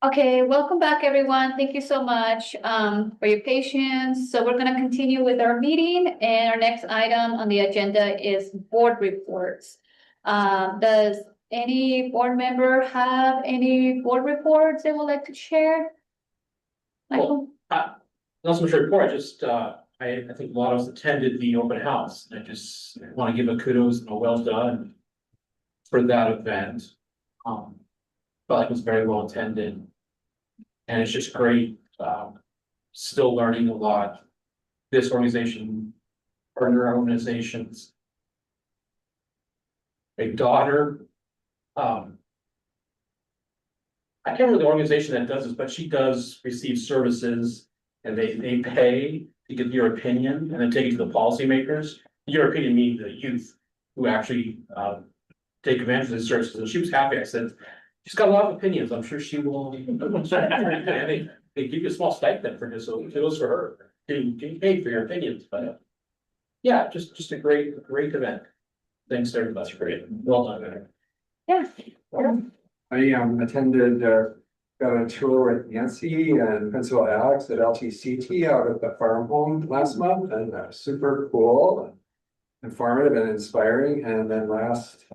Okay, welcome back, everyone. Thank you so much for your patience. So we're going to continue with our meeting, and our next item on the agenda is board reports. Does any board member have any board reports they would like to share? Well, not so much a report, I just, I think a lot of us attended the open house. I just want to give a kudos and a well done for that event. Felt like it was very well attended. And it's just great, still learning a lot. This organization, partner organizations. A daughter, I can't remember the organization that does this, but she does receive services and they pay to get your opinion and then take it to the policymakers. Your opinion means the youth who actually take advantage of the services. And she was happy. I said, she's got a lot of opinions. I'm sure she will. And they give you a small stipend for this, so it goes for her. Getting paid for your opinions, but yeah, just a great event. Thanks to everybody. Great. Well done. Yeah. I attended, got a tour with Nancy and Principal Alex at LTCT out at the farm home last month, and super cool, informative and inspiring. And then last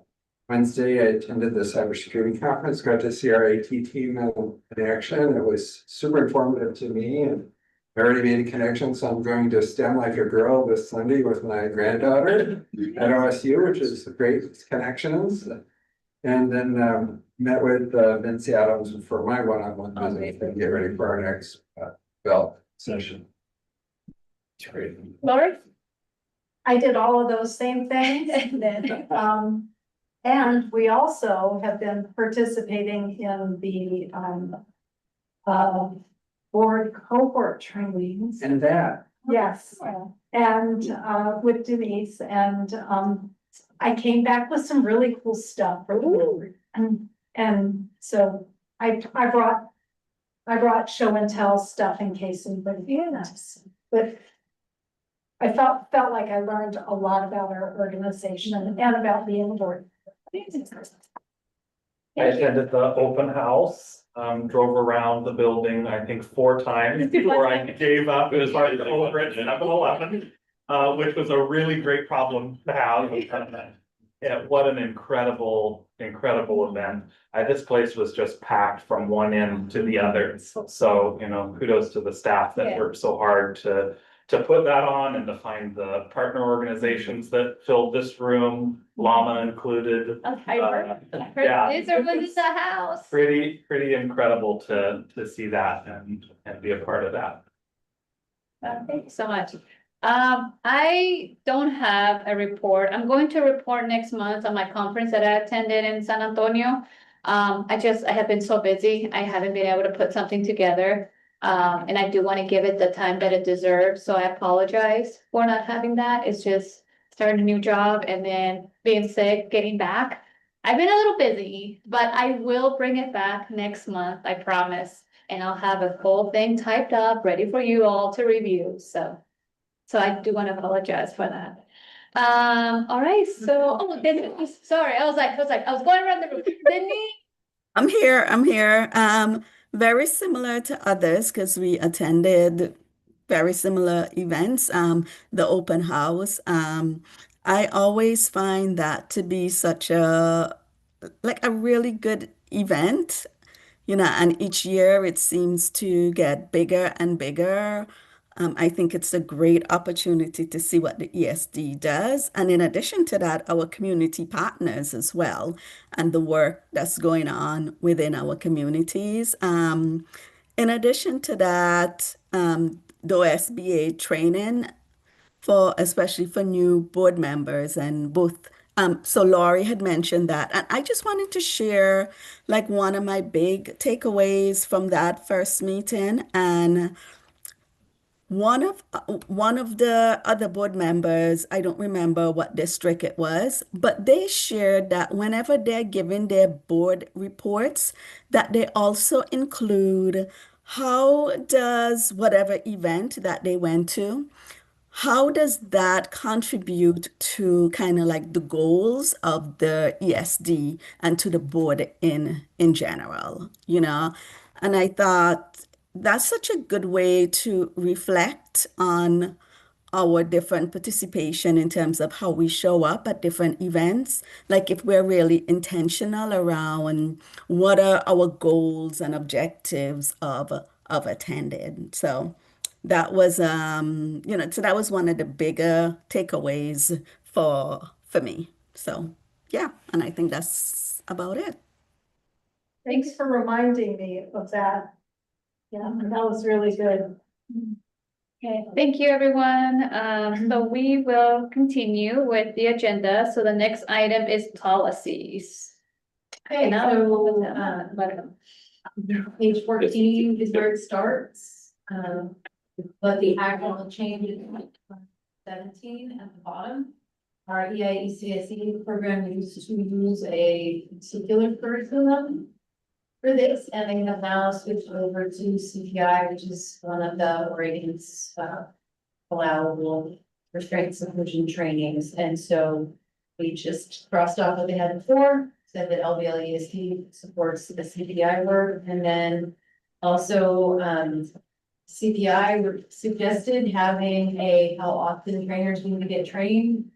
Wednesday, I attended the cybersecurity conference, got to see our AT team in action. It was super informative to me, and I already made a connection, so I'm going to STEM Like a Girl this Sunday with my granddaughter at OSU, which is great connections. And then met with Vince Adams for my one-on-one visit to get ready for our next belt session. It's great. Lori? I did all of those same things. And we also have been participating in the board cohort trainings. And that. Yes, and with Denise, and I came back with some really cool stuff for the board. And so I brought show and tell stuff in case anybody asked. But I felt like I learned a lot about our organization and about being a board. I attended the open house, drove around the building, I think 4 times before I gave up as far as over at 7-Eleven, which was a really great problem to have. Yeah, what an incredible event. This place was just packed from one end to the other. So, you know, kudos to the staff that worked so hard to put that on and to find the partner organizations that filled this room, Llama included. Yeah. These are with the house. Pretty incredible to see that and be a part of that. Thank you so much. I don't have a report. I'm going to report next month on my conference that I attended in San Antonio. I have been so busy. I haven't been able to put something together. And I do want to give it the time that it deserves. So I apologize for not having that. It's just starting a new job and then being sick, getting back. I've been a little busy, but I will bring it back next month. I promise. And I'll have a full thing typed up, ready for you all to review. So I do want to apologize for that. All right. So, Denise, sorry. I was going around the room. Denise? I'm here. Very similar to others because we attended very similar events. The open house. I always find that to be such a really good event, you know, and each year it seems to get bigger and bigger. I think it's a great opportunity to see what the ESD does. And in addition to that, our community partners as well, and the work that's going on within our communities. In addition to that, the OSBA training especially for new board members and both. So Laurie had mentioned that, and I just wanted to share like one of my big takeaways from that first meeting. And one of the other board members, I don't remember what district it was, but they shared that whenever they're giving their board reports, that they also include how does whatever event that they went to, how does that contribute to kind of like the goals of the ESD and to the board in general, you know? And I thought that's such a good way to reflect on our different participation in terms of how we show up at different events. Like if we're really intentional around what are our goals and objectives of attending. So that was so that was one of the bigger takeaways for me. So yeah, and I think that's about it. Thanks for reminding me of that. Yeah, that was really good. Okay, thank you, everyone. So we will continue with the agenda. So the next item is policies. Okay, Now, so, page 14 is where it starts. But the actual change is 17 at the bottom. Our EIECSE program used to use a particular curriculum for this, and they have now switched over to CPI, which is one of the Oregon's allowable restraints and inclusion trainings. And so we just crossed off what they had before, said that LBLESD supports the CPI work, and then also CPI suggested having how often trainers need to get trained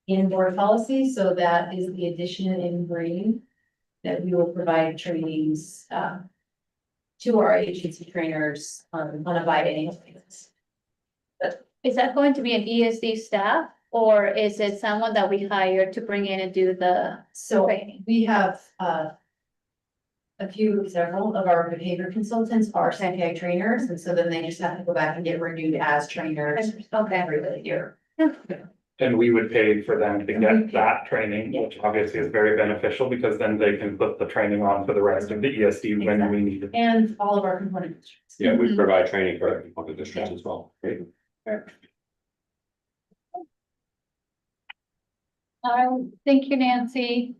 in board policy, so that is the addition in green, that we will provide trainings to our agency trainers on a biannual basis. is that going to be an ESD staff or is it someone that we hire to bring in and do the So training? we have several of our behavior consultants are CPI trainers, and so then they just have to go back and get renewed as trainers Okay. every year. And we would pay for them to get that training, which obviously is very beneficial because then they can put the training on for the rest of the ESD when we need it. And all of our component districts. Yeah, we provide training for other districts as well. Great. Thank you, Nancy.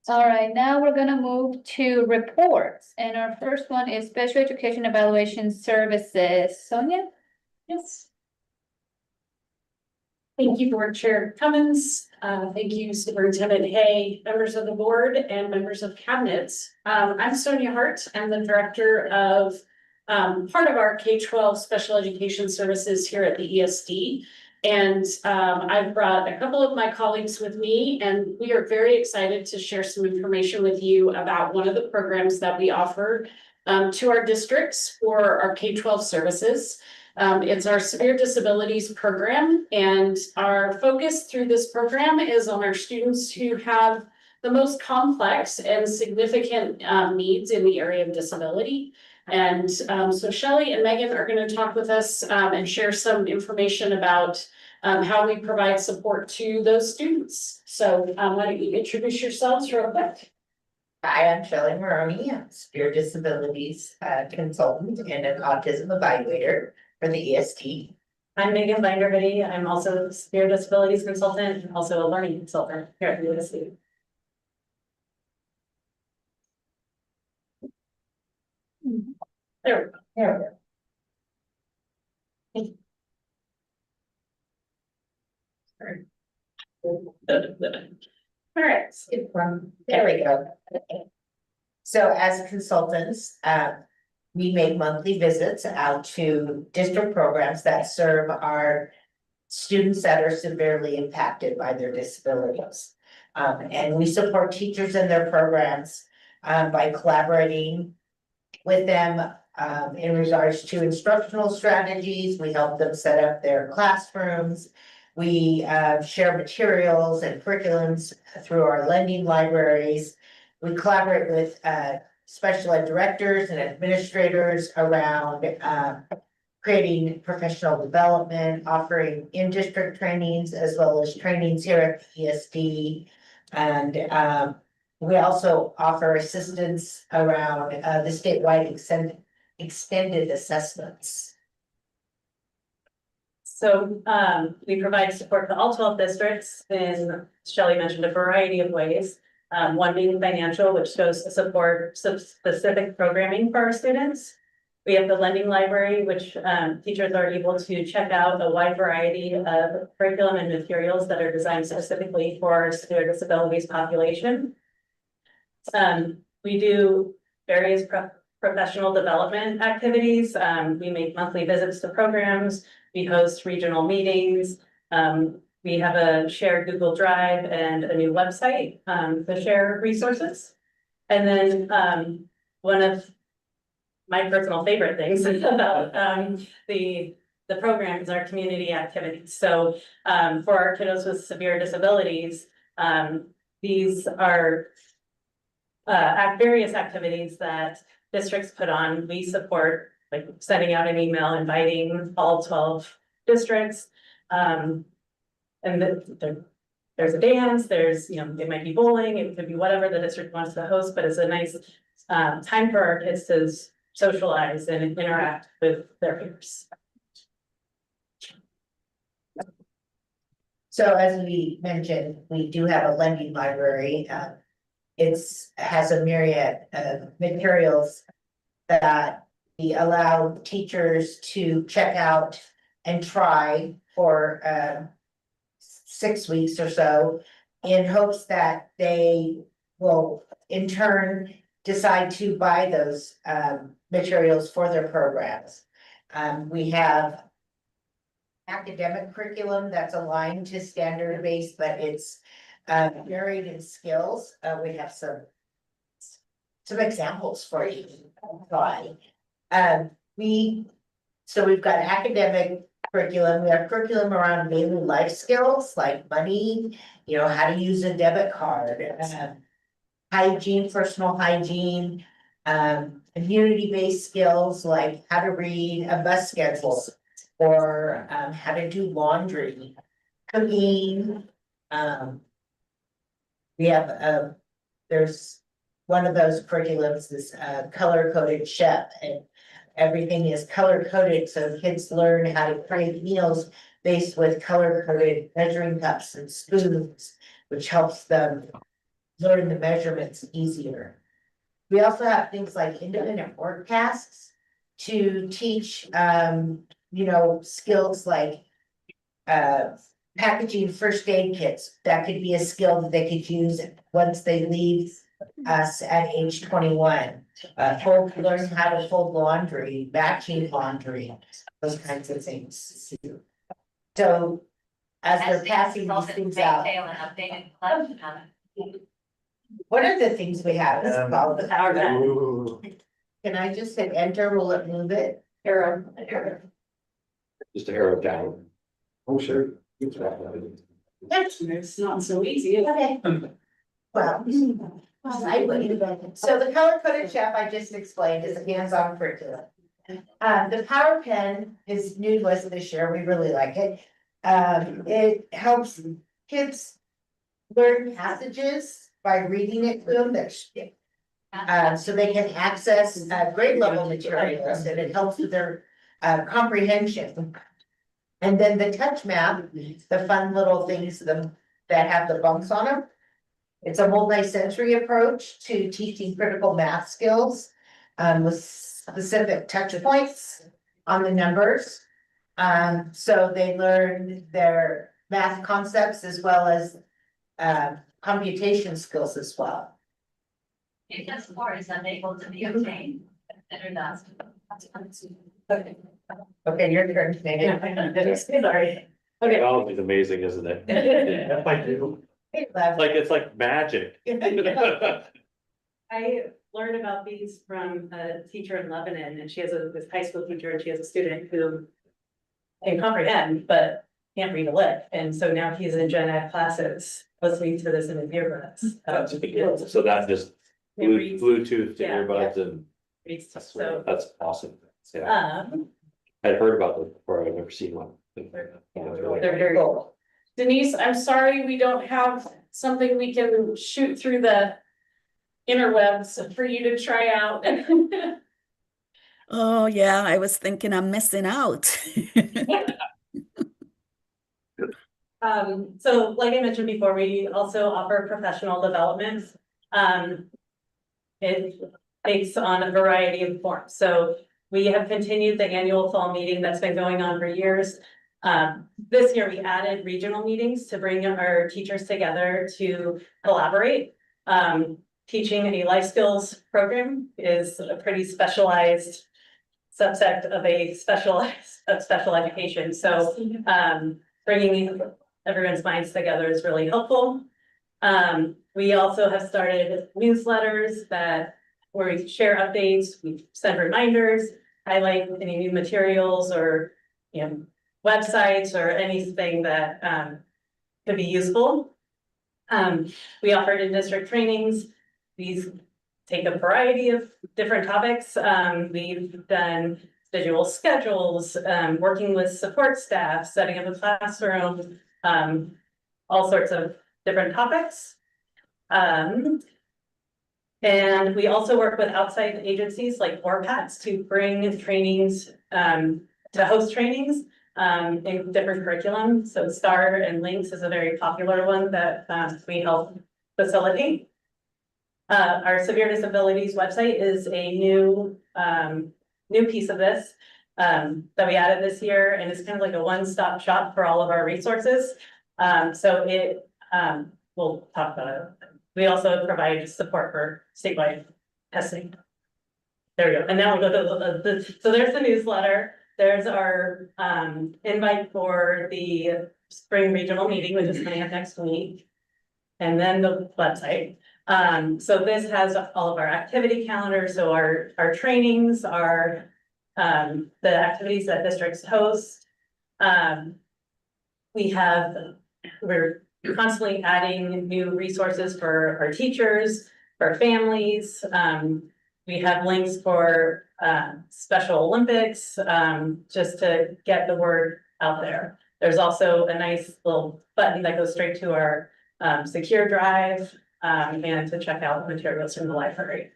All right, now we're gonna move to reports, and our first one is Special Education Evaluation Services. Sonia? Yes. Thank you, Board Chair Cummins. Thank you, Superintendent Hay, members of the board and members of cabinets. I'm Sonia Hart. I'm the director of part of our K-12 special education services here at the ESD. And I've brought a couple of my colleagues with me, and we are very excited to share some information with you about one of the programs that we offer to our districts for our K-12 services. It's our severe disabilities program, and our focus through this program is on our students who have the most complex and significant needs in the area of disability. And so Shelley and Megan are going to talk with us and share some information about how we provide support to those students. So why don't you introduce yourselves real quick? Hi, I'm Shelley Maroney. I'm a severe disabilities consultant and an autism evaluator for the ESD. I'm Megan Binder-Hoodie. I'm also a severe disabilities consultant and also a learning consultant here at the ESD. There we go. All right. There we go. So as consultants, we make monthly visits out to district programs that serve our students that are severely impacted by their disabilities. And we support teachers in their programs by collaborating with them in regards to instructional strategies. We help them set up their classrooms. We share materials and curriculums through our lending libraries. We collaborate with special ed directors and administrators around creating professional development, offering in-district trainings as well as trainings here at ESD. And we also offer assistance around the statewide extended assessments. So we provide support to all 12 districts, and Shelley mentioned a variety of ways. One being financial, which goes to support some specific programming for our students. We have the lending library, which teachers are able to check out a wide variety of curriculum and materials that are designed specifically for severe disabilities population. We do various professional development activities. We make monthly visits to programs. We host regional meetings. We have a shared Google Drive and a new website to share resources. And then one of my personal favorite things about the program is our community activities. So for our kiddos with severe disabilities, these are various activities that districts put on. We support, like sending out an email inviting all 12 districts. And there's a dance, there's, it might be bowling, it could be whatever the district wants to host, but it's a nice time for our kids to socialize and interact with their peers. So as we mentioned, we do have a lending library. Has a myriad of materials that we allow teachers to check out and try for 6 weeks or so, in hopes that they will in turn decide to buy those materials for their programs. We have academic curriculum that's aligned to standard based, but it's varied in skills. We have some examples for you. We've got academic curriculum. We have curriculum around daily life skills like money, how to use a debit card, hygiene, personal hygiene, community-based skills like how to read a bus schedule, or how to do laundry, cooking. We have there's one of those curriculums, this color-coded chef, and everything is color-coded, so kids learn how to create meals based with color-coded measuring cups and spoons, which helps them learn the measurements easier. We also have things like independent work tasks to teach, skills like packaging first aid kits. That could be a skill that they could use once they leave us at age 21. Learn how to fold laundry, batching laundry, those kinds of things. So as they're passing these things out. What are the things we have? This is called the power button. Can I just hit enter? Will it move it? Arrow. Just a arrow down. Oh, sure. It's not so easy. Okay. Well, so the color coded chef I just explained is a hands-on curriculum. The power pen is new to us this year. We really like it. It helps kids learn passages by reading it to them, so they can access grade level materials, and it helps with their comprehension. And then the touch map, the fun little things that have the bumps on them. It's a multi-sensory approach to teaching critical math skills with specific touch points on the numbers. So they learn their math concepts as well as computation skills as well. Because support is unable to be obtained. Okay, your turn, Megan. Sorry. Okay. Technology is amazing, isn't it? If I do. It's like magic. I learned about these from a teacher in Lebanon, and she has this high school teacher, and she has a student who can comprehend, but can't read a lick. And so now he's in gen ed classes, listening to this in his earbuds. That's a big deal. So that just Bluetooth to Yeah. earbuds and So, that's awesome. Yeah, I'd heard about them before. I've never seen one. they're very cool. Denise, I'm sorry, we don't have something we can shoot through the interwebs for you to try out. Oh, yeah, I was thinking I'm missing out. So like I mentioned before, we also offer professional development. It takes on a variety of forms. So we have continued the annual fall meeting that's been going on for years. This year we added regional meetings to bring our teachers together to collaborate. Teaching a life skills program is a pretty specialized subset of special education. So, bringing everyone's minds together is really helpful. We also have started newsletters where we share updates, we send reminders, highlight any new materials or, websites or anything that, could be useful. We offered in-district trainings. These take a variety of different topics. We've done visual schedules, working with support staff, setting up a classroom, all sorts of different topics. And we also work with outside agencies like ORPATs to bring trainings, to host trainings in different curriculum. So STAR and LINKS is a very popular one that we help facilitate. Our severe disabilities website is a new piece of this that we added this year, and it's kind of like a one-stop shop for all of our resources. So we'll talk about it. We also provide support for statewide testing. There we go. And now we go to so there's the newsletter. There's our invite for the spring regional meeting, which is coming up next week. And then the website. So this has all of our activity calendars. So our trainings are the activities that districts host. We're constantly adding new resources for our teachers, for families. We have links for Special Olympics, just to get the word out there. There's also a nice little button that goes straight to our secure drive and to check out materials from the library.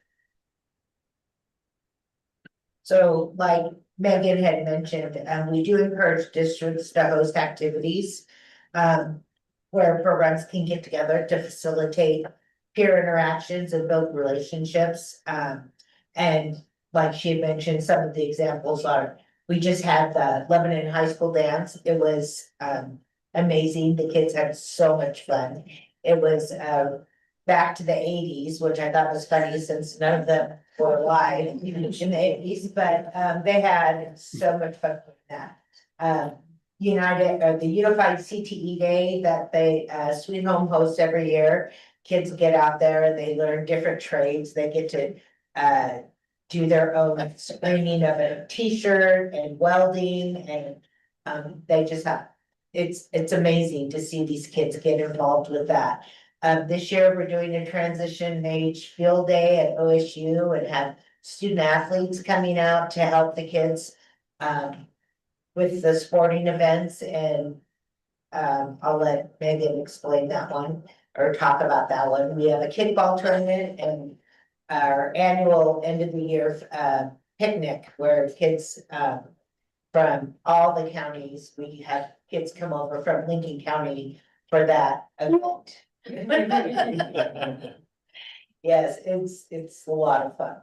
So like Megan had mentioned, we do encourage districts to host activities where programs can get together to facilitate peer interactions and build relationships. And like she had mentioned, some of the examples are, we just had the Lebanon High School dance. It was amazing. The kids had so much fun. It was back to the 80s, which I thought was funny since none of them were alive in the 80s, but they had so much fun with that. The Unified CTE Day that they Sweet Home hosts every year. Kids get out there, they learn different trades, they get to do their own screening of a t-shirt and welding, and they just have, it's amazing to see these kids get involved with that. This year, we're doing a transition age field day at OSU and have student athletes coming out to help the kids with the sporting events, and I'll let Megan explain that one or talk about that one. We have a kickball tournament and our annual end of the year picnic where kids from all the counties, we have kids come over from Lincoln County for that event. Yes, it's a lot of fun.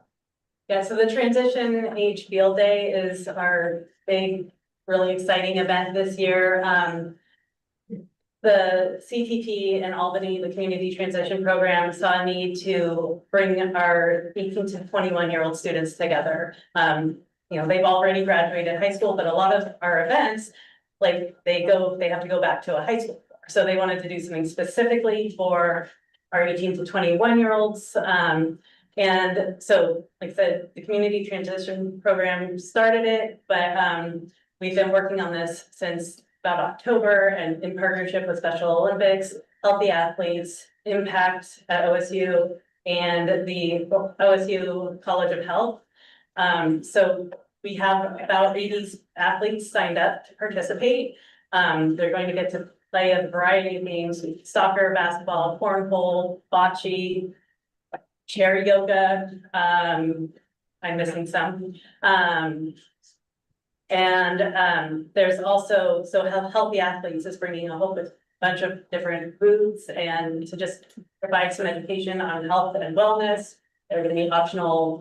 Yeah, so the transition age field day is our big, really exciting event this year. The CTP in Albany, the Community Transition Program, saw a need to bring our 18 to 21-year-old students together. They've already graduated high school, but a lot of our events, like they have to go back to a high school. So they wanted to do something specifically for our 18 to 21-year-olds. And so, like I said, the Community Transition Program started it, but we've been working on this since about October, and in partnership with Special Olympics, Healthy Athletes, Impact at OSU, and the OSU College of Health. So we have about 80 athletes signed up to participate. They're going to get to play a variety of games: soccer, basketball, cornhole, bocce, chair yoga. I'm missing some. And there's also, so Healthy Athletes is bringing a whole bunch of different booths and to just provide some education on health and wellness. There are going to be optional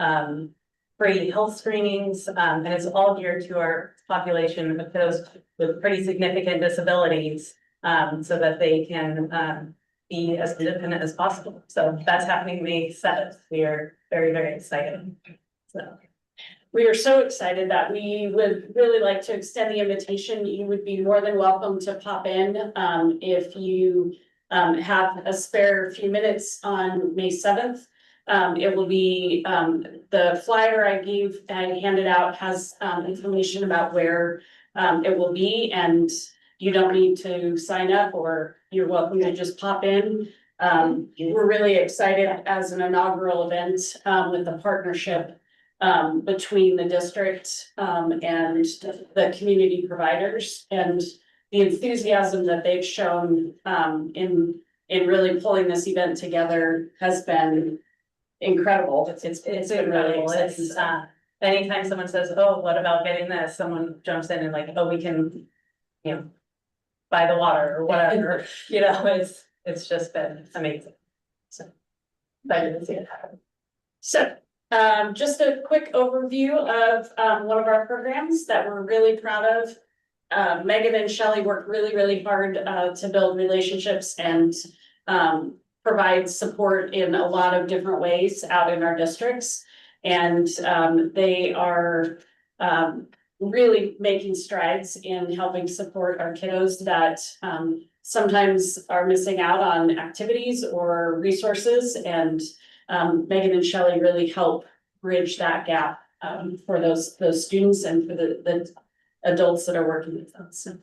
free health screenings, and it's all geared to our population of those with pretty significant disabilities, so that they can, be as independent as possible. So that's happening May 7th. We are very, very excited. So. We are so excited that we would really like to extend the invitation. You would be more than welcome to pop in, if you have a spare few minutes on May 7th. It will be, the flyer I handed out has information about where it will be, and you don't need to sign up, or you're welcome to just pop in. We're really excited as an inaugural event with the partnership between the district and the community providers, and the enthusiasm that they've shown in really pulling this event together has been incredible. It's been really incredible. exciting. Anytime someone says, oh, what about getting this? Someone jumps in and like, oh, we can, you know, buy the water or whatever, you know, it's just been amazing. So excited to see it happen. So, just a quick overview of one of our programs that we're really proud of. Megan and Shelley work really, really hard to build relationships and provide support in a lot of different ways out in our districts. And they are really making strides in helping support our kiddos that sometimes are missing out on activities or resources, and Megan and Shelley really help bridge that gap for those students and for the adults that are working with them. So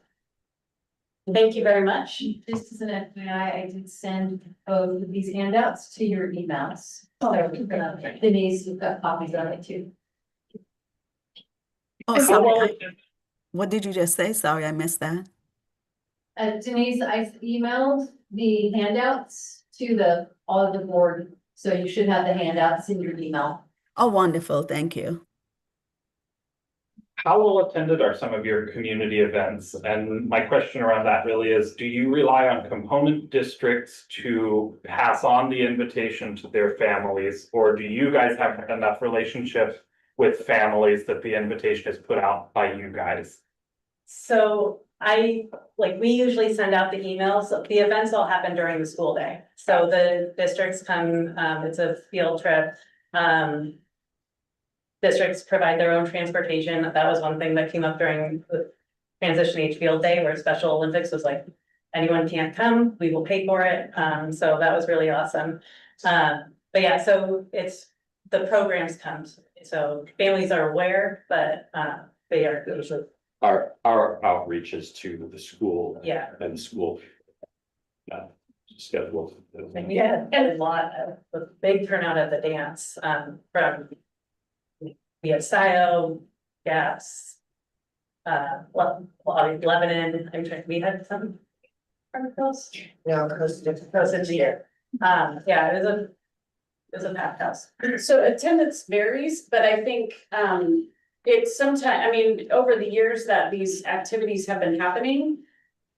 thank you very much. Just as an FYI, I did send both of these handouts to your emails. So Denise, you've got copies of it too. Oh, sorry. What did you just say? Sorry, I missed that. Denise, I emailed the handouts to all of the board, so you should have the handouts in your email. Oh, wonderful. Thank you. How well attended are some of your community events? And my question around that really is, do you rely on component districts to pass on the invitation to their families? Or do you guys have enough relationship with families that the invitation is put out by you guys? So we usually send out the emails. The events all happen during the school day. So the districts come, it's a field trip. Districts provide their own transportation. That was one thing that came up during the transition age field day, where Special Olympics was like, anyone can't come, we will pay for it. So that was really awesome. But yeah, so it's the programs come. So families are aware, but they are usually. Our outreach is to the school. Yeah. And the school. Schedule. And we had a lot of a big turnout at the dance from SIO, GAPS, Lebanon. We had some articles. No, close to. Close in the year. Yeah, it was a packed house. So attendance varies, but I think it's sometimes, I mean, over the years that these activities have been happening,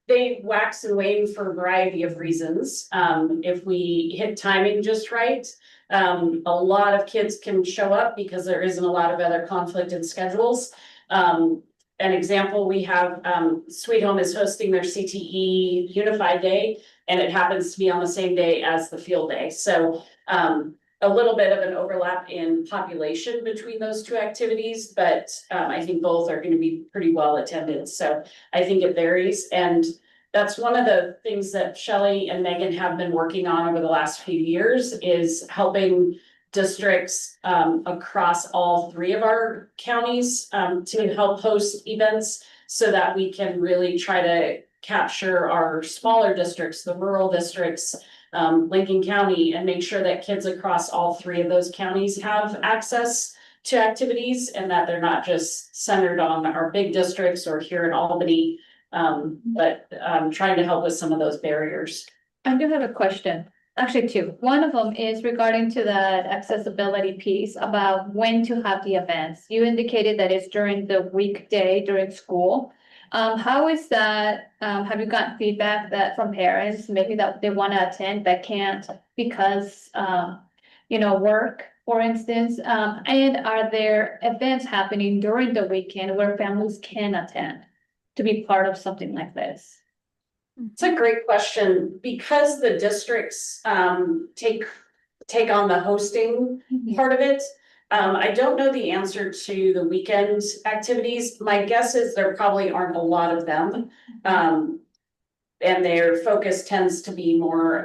they wax and wane for a variety of reasons. If we hit timing just right, a lot of kids can show up because there isn't a lot of other conflict in schedules. An example, we have Sweet Home is hosting their CTE Unified Day, and it happens to be on the same day as the field day. So a little bit of an overlap in population between those two activities, but I think both are going to be pretty well attended. So I think it varies. And that's one of the things that Shelley and Megan have been working on over the last few years, is helping districts across all three of our counties to help host events, so that we can really try to capture our smaller districts, the rural districts, Lincoln County, and make sure that kids across all three of those counties have access to activities, and that they're not just centered on our big districts or here in Albany, but trying to help with some of those barriers. I do have a question, actually two. One of them is regarding to that accessibility piece about when to have the events. You indicated that it's during the weekday during school. How is that? Have you gotten feedback that from parents, maybe that they want to attend but can't because, work? for instance? And are there events happening during the weekend where families can attend to be part of something like this? It's a great question, because the districts take on the hosting part of it. I don't know the answer to the weekend activities. My guess is there probably aren't a lot of them. And their focus tends to be more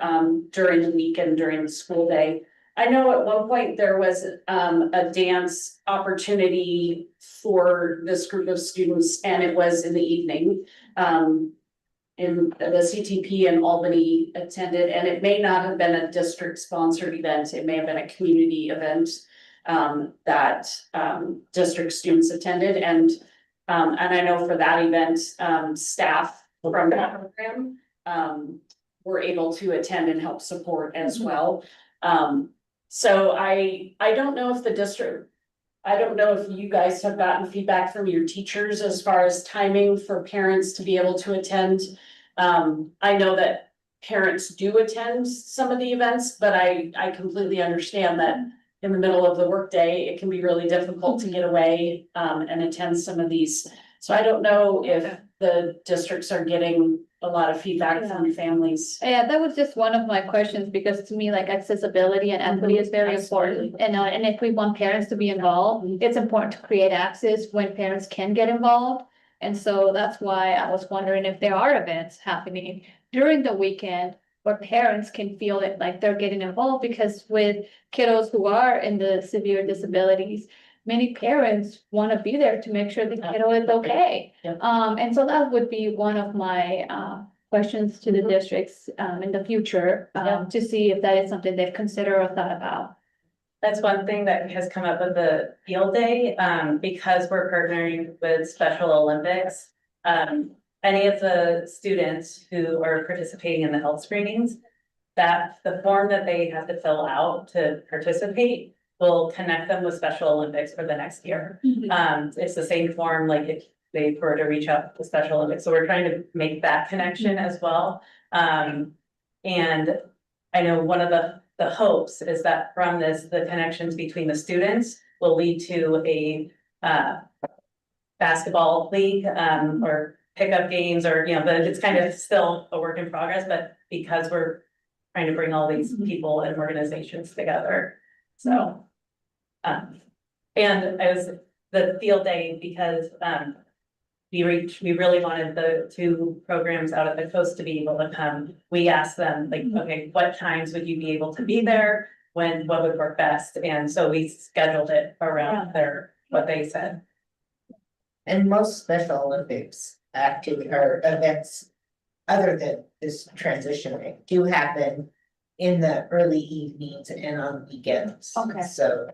during the weekend, during the school day. I know at one point there was a dance opportunity for this group of students, and it was in the evening. And the CTP in Albany attended, and it may not have been a district sponsored event, it may have been a community event that district students attended, and I know for that event, staff from that program were able to attend and help support as well. So I don't know if the district, I don't know if you guys have gotten feedback from your teachers as far as timing for parents to be able to attend. I know that parents do attend some of the events, but I completely understand that in the middle of the workday, it can be really difficult to get away and attend some of these. So I don't know if the districts are getting a lot of feedback from families. Yeah, that was just one of my questions, because to me, like, accessibility and equity is very important. And if we want parents to be involved, it's important to create access when parents can get involved. And so that's why I was wondering if there are events happening during the weekend where parents can feel it like they're getting involved, because with kiddos who are in the severe disabilities, many parents want to be there to make sure the kiddo is okay. Yeah. And so that would be one of my questions to the districts in the future, to see if that is something they've considered or thought about. That's one thing that has come up with the field day, because we're partnering with Special Olympics. Any of the students who are participating in the health screenings, that the form that they have to fill out to participate will connect them with Special Olympics for the next year. It's the same form, like if they were to reach out to Special Olympics, so we're trying to make that connection as well. And I know one of the hopes is that from this, the connections between the students will lead to a basketball league, or pickup games, or, you know, but it's kind of still a work in progress, but because we're trying to bring all these people and organizations together, so. And as the field day, because we really wanted the two programs out of the coast to be able to come. We asked them, like, okay, what times would you be able to be there? What would work best? And so we scheduled it around what they said. And most Special Olympics activity or events, other than this transitioning, do happen in the early evenings and on weekends. Okay. So,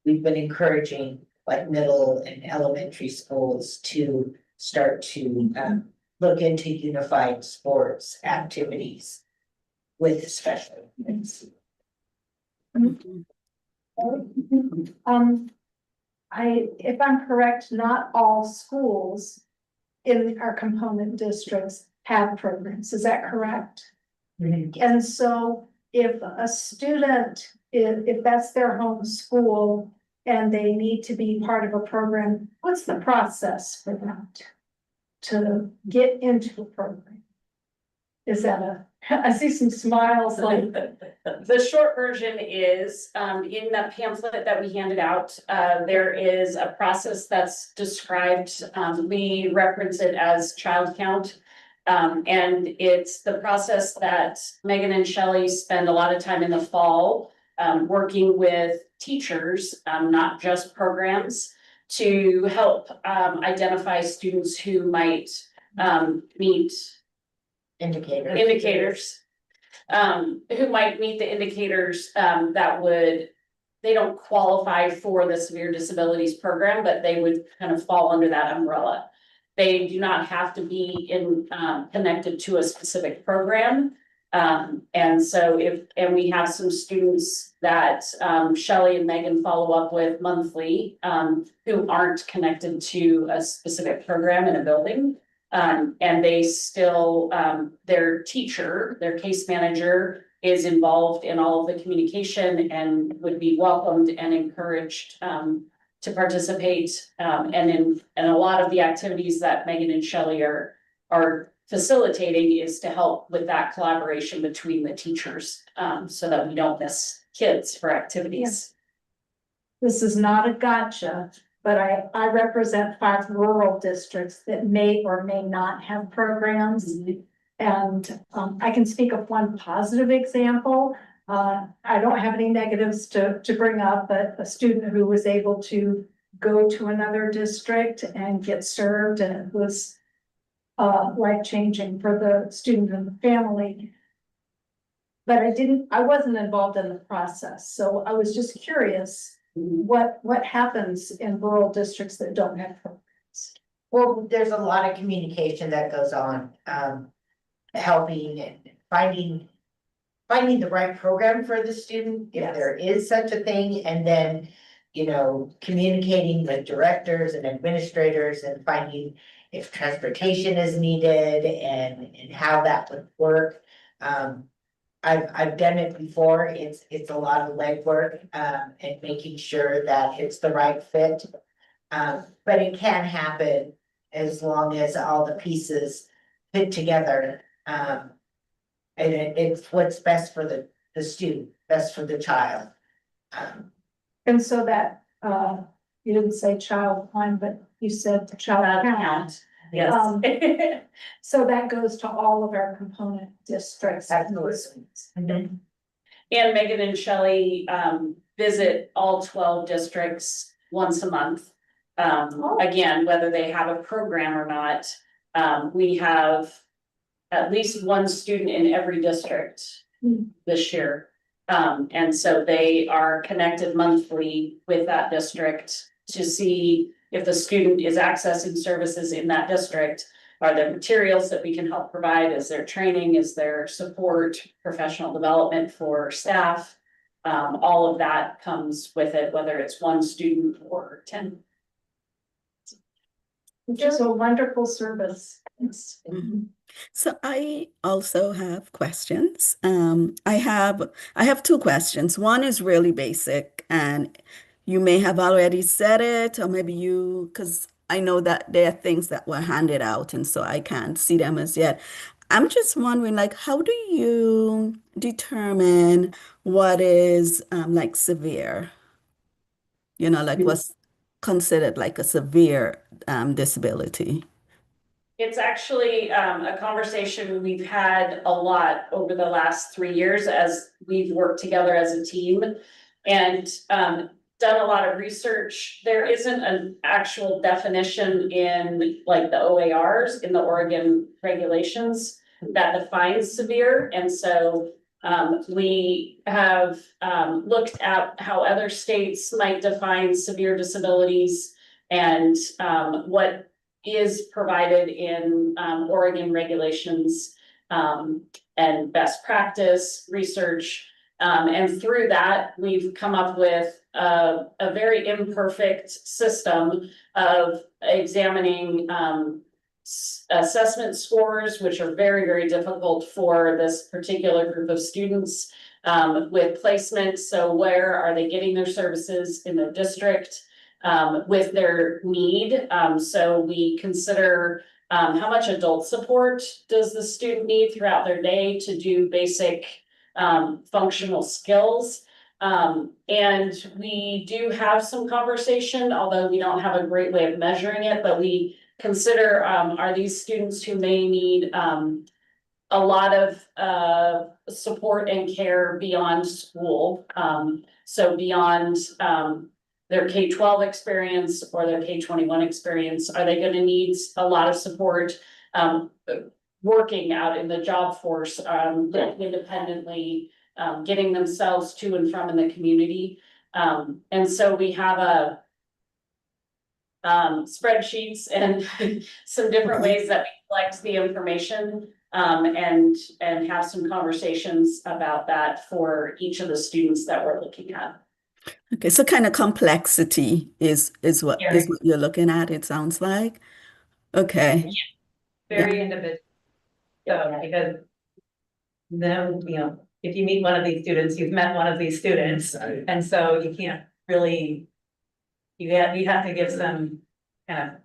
we've been encouraging like middle and elementary schools to start to look into unified sports activities with special events. If I'm correct, not all schools in our component districts have programs, is that correct? And so if a student, if that's their home school and they need to be part of a program, what's the process for that? To get into a program? Is that I see some smiles like. The short version is, in that pamphlet that we handed out, there is a process that's described, we reference it as child count. And it's the process that Megan and Shelley spend a lot of time in the fall, working with teachers, not just programs, to help indicate students who might meet indicators. Who might meet the indicators that they don't qualify for the severe disabilities program, but they would kind of fall under that umbrella. They do not have to be connected to a specific program. And so we have some students that Shelley and Megan follow up with monthly, who aren't connected to a specific program in a building. And they still, their teacher, their case manager, is involved in all of the communication and would be welcomed and encouraged to participate and a lot of the activities that Megan and Shelley are facilitating is to help with that collaboration between the teachers so that we don't miss kids for activities. This is not a gotcha, but I represent 5 rural districts that may or may not have programs. And I can speak of one positive example. I don't have any negatives to bring up, but a student who was able to go to another district and get served, and it was life-changing for the student and the family. But I wasn't involved in the process, so I was just curious, what happens in rural districts that don't have programs? Well, there's a lot of communication that goes on, helping and finding the right program for the student, if Yes. there is such a thing, and then, you know, communicating with directors and administrators and finding if transportation is needed and how that would work. I've done it before. It's a lot of legwork, and making sure that it's the right fit. But it can happen as long as all the pieces fit together. And it's what's best for the student, best for the child. And so that, you didn't say child plan, but you said the child count. Yes. So that goes to all of our component districts. Absolutely. And Megan and Shelley visit all 12 districts once a month. Again, whether they have a program or not, we have at least one student in every district this year. And so they are connected monthly with that district to see if the student is accessing services in that district. Are there materials that we can help provide? Is there training? Is there support, professional development for staff? All of that comes with it, whether it's one student or 10. Which is a wonderful service. So I also have questions. I have 2 questions. One is really basic, and you may have already said it, or maybe because I know that there are things that were handed out, and so I can't see them as yet. I'm just wondering, like, how do you determine what is like severe? Like what's considered like a severe disability? It's actually a conversation we've had a lot over the last 3 years as we've worked together as a team and done a lot of research. There isn't an actual definition in like the OARs in the Oregon regulations that defines severe. And so we have looked at how other states might define severe disabilities and what is provided in Oregon regulations and best practice research. And through that, we've come up with a very imperfect system of examining assessment scores, which are very, very difficult for this particular group of students with placement. So where are they getting their services in their district? With their need. So we consider how much adult support does the student need throughout their day to do basic functional skills. And we do have some conversation, although we don't have a great way of measuring it, but we consider are these students who may need a lot of support and care beyond school. So beyond their K-12 experience or their K-21 experience, are they gonna need a lot of support working out in the job force, independently, getting themselves to and from in the community? And so we have spreadsheets and some different ways that we collect the information and have some conversations about that for each of the students that we're looking at. Okay, so kind of complexity is what Yeah. is what you're looking at, it sounds like. Okay. Very individual. So, because then, if you meet one of these students, you've met one of these students, Right. and so you can't really. You have to give some kind of.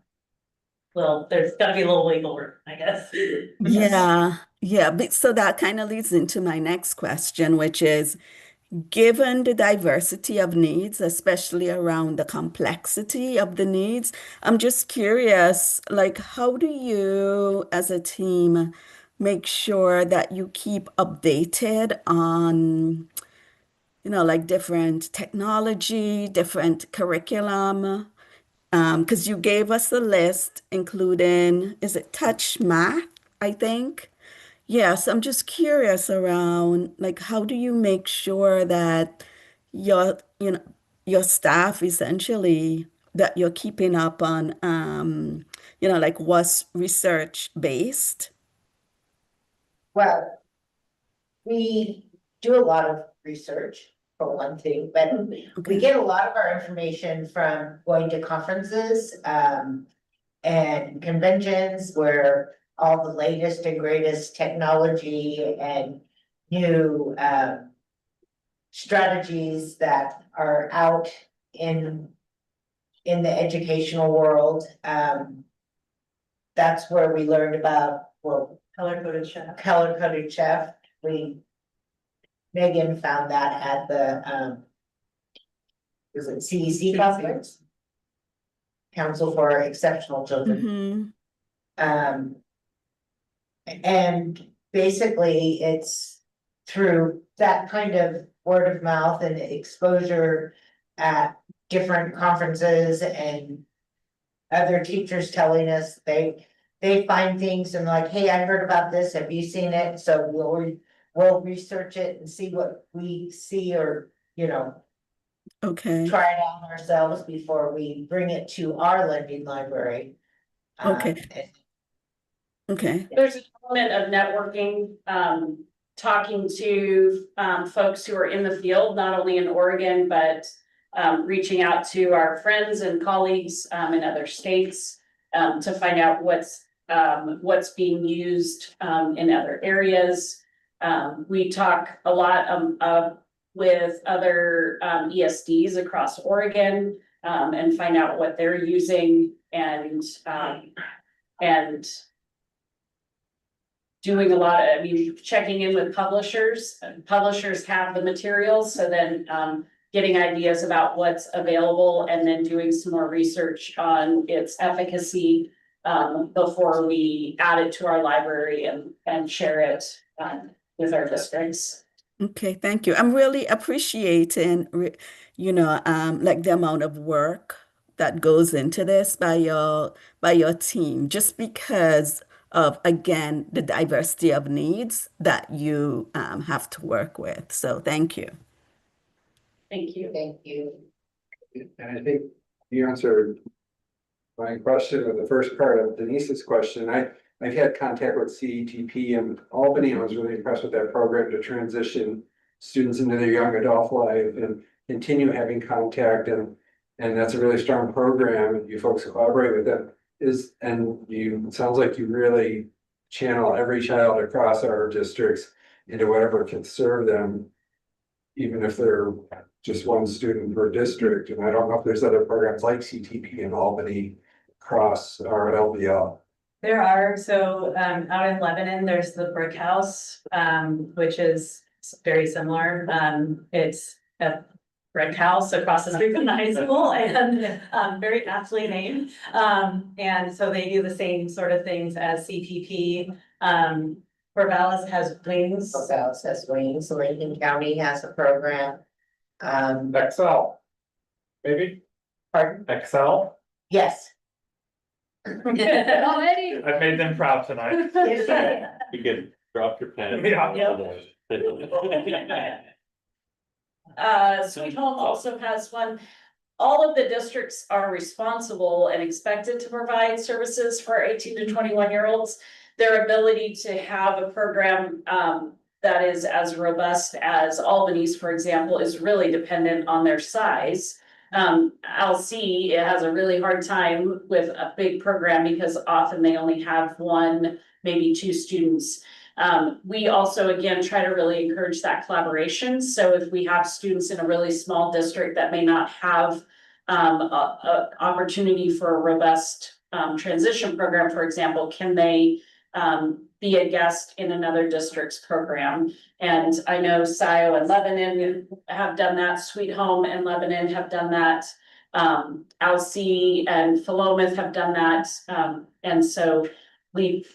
Well, there's gotta be a little wiggle room, I guess. Yeah, yeah. But so that kind of leads into my next question, which is, given the diversity of needs, especially around the complexity of the needs, I'm just curious, like, how do you as a team make sure that you keep updated on, like different technology, different curriculum? Because you gave us a list, including, is it Touch Math, I think? Yes, I'm just curious around, like, how do you make sure that your, your staff essentially, that you're keeping up on, like what's research based? Well, we do a lot of research for one thing, but we Okay. get a lot of our information from going to conferences, and conventions where all the latest and greatest technology and new, strategies that are out in the educational world. That's where we learned about, well, Color-coded chef. color-coded chef. Megan found that at the, was it CEC conference? Council for Exceptional Children. Mm-hmm. And basically it's through that kind of word of mouth and exposure at different conferences and other teachers telling us they find things and like, hey, I heard about this, have you seen it? So we'll research it and see what we see, or, Okay. try it out ourselves before we bring it to our lending library. Okay. And Okay. There's an element of networking, talking to, folks who are in the field, not only in Oregon, but reaching out to our friends and colleagues, in other states, to find out what's being used, in other areas. We talk a lot, with other, ESDs across Oregon, and find out what they're using and doing a lot of, checking in with publishers. Publishers have the materials, so then getting ideas about what's available and then doing some more research on its efficacy before we add it to our library and share it with our districts. Okay, thank you. I'm really appreciating, like the amount of work that goes into this by your team, just because of, again, the diversity of needs that you have to work with. So thank you. Thank you. thank you. And I think you answered my question, or the first part of Denise's question. I've had contact with CETP in Albany. I was really impressed with that program to transition students into their young adult life and continue having contact, and that's a really strong program. You folks collaborate with them. It sounds like you really channel every child across our districts into whatever can serve them, even if they're just one student per district. And I don't know if there's other programs like CTP in Albany across our LBL. There are, so out in Lebanon, there's the Brick House, which is very similar. It's a brick house across the street from the high school and very aptly named. And so they do the same sort of things as CPP. Corvallis has wings. Corvallis has wings. Lincoln County has a program. Excel. Maybe Pardon? Excel. Yes. Already. I've made them proud tonight. You can drop your pen. Sweet Home also has one. All of the districts are responsible and expected to provide services for 18 to 21-year-olds. Their ability to have a program that is as robust as Albany's, for example, is really dependent on their size. LC, it has a really hard time with a big program because often they only have one, maybe two students. We also, again, try to really encourage that collaboration. So if we have students in a really small district that may not have a opportunity for a robust transition program, for example, can they be a guest in another district's program? And I know SIO and Lebanon have done that, Sweet Home and Lebanon have done that. Alcee and Philomath have done that. And so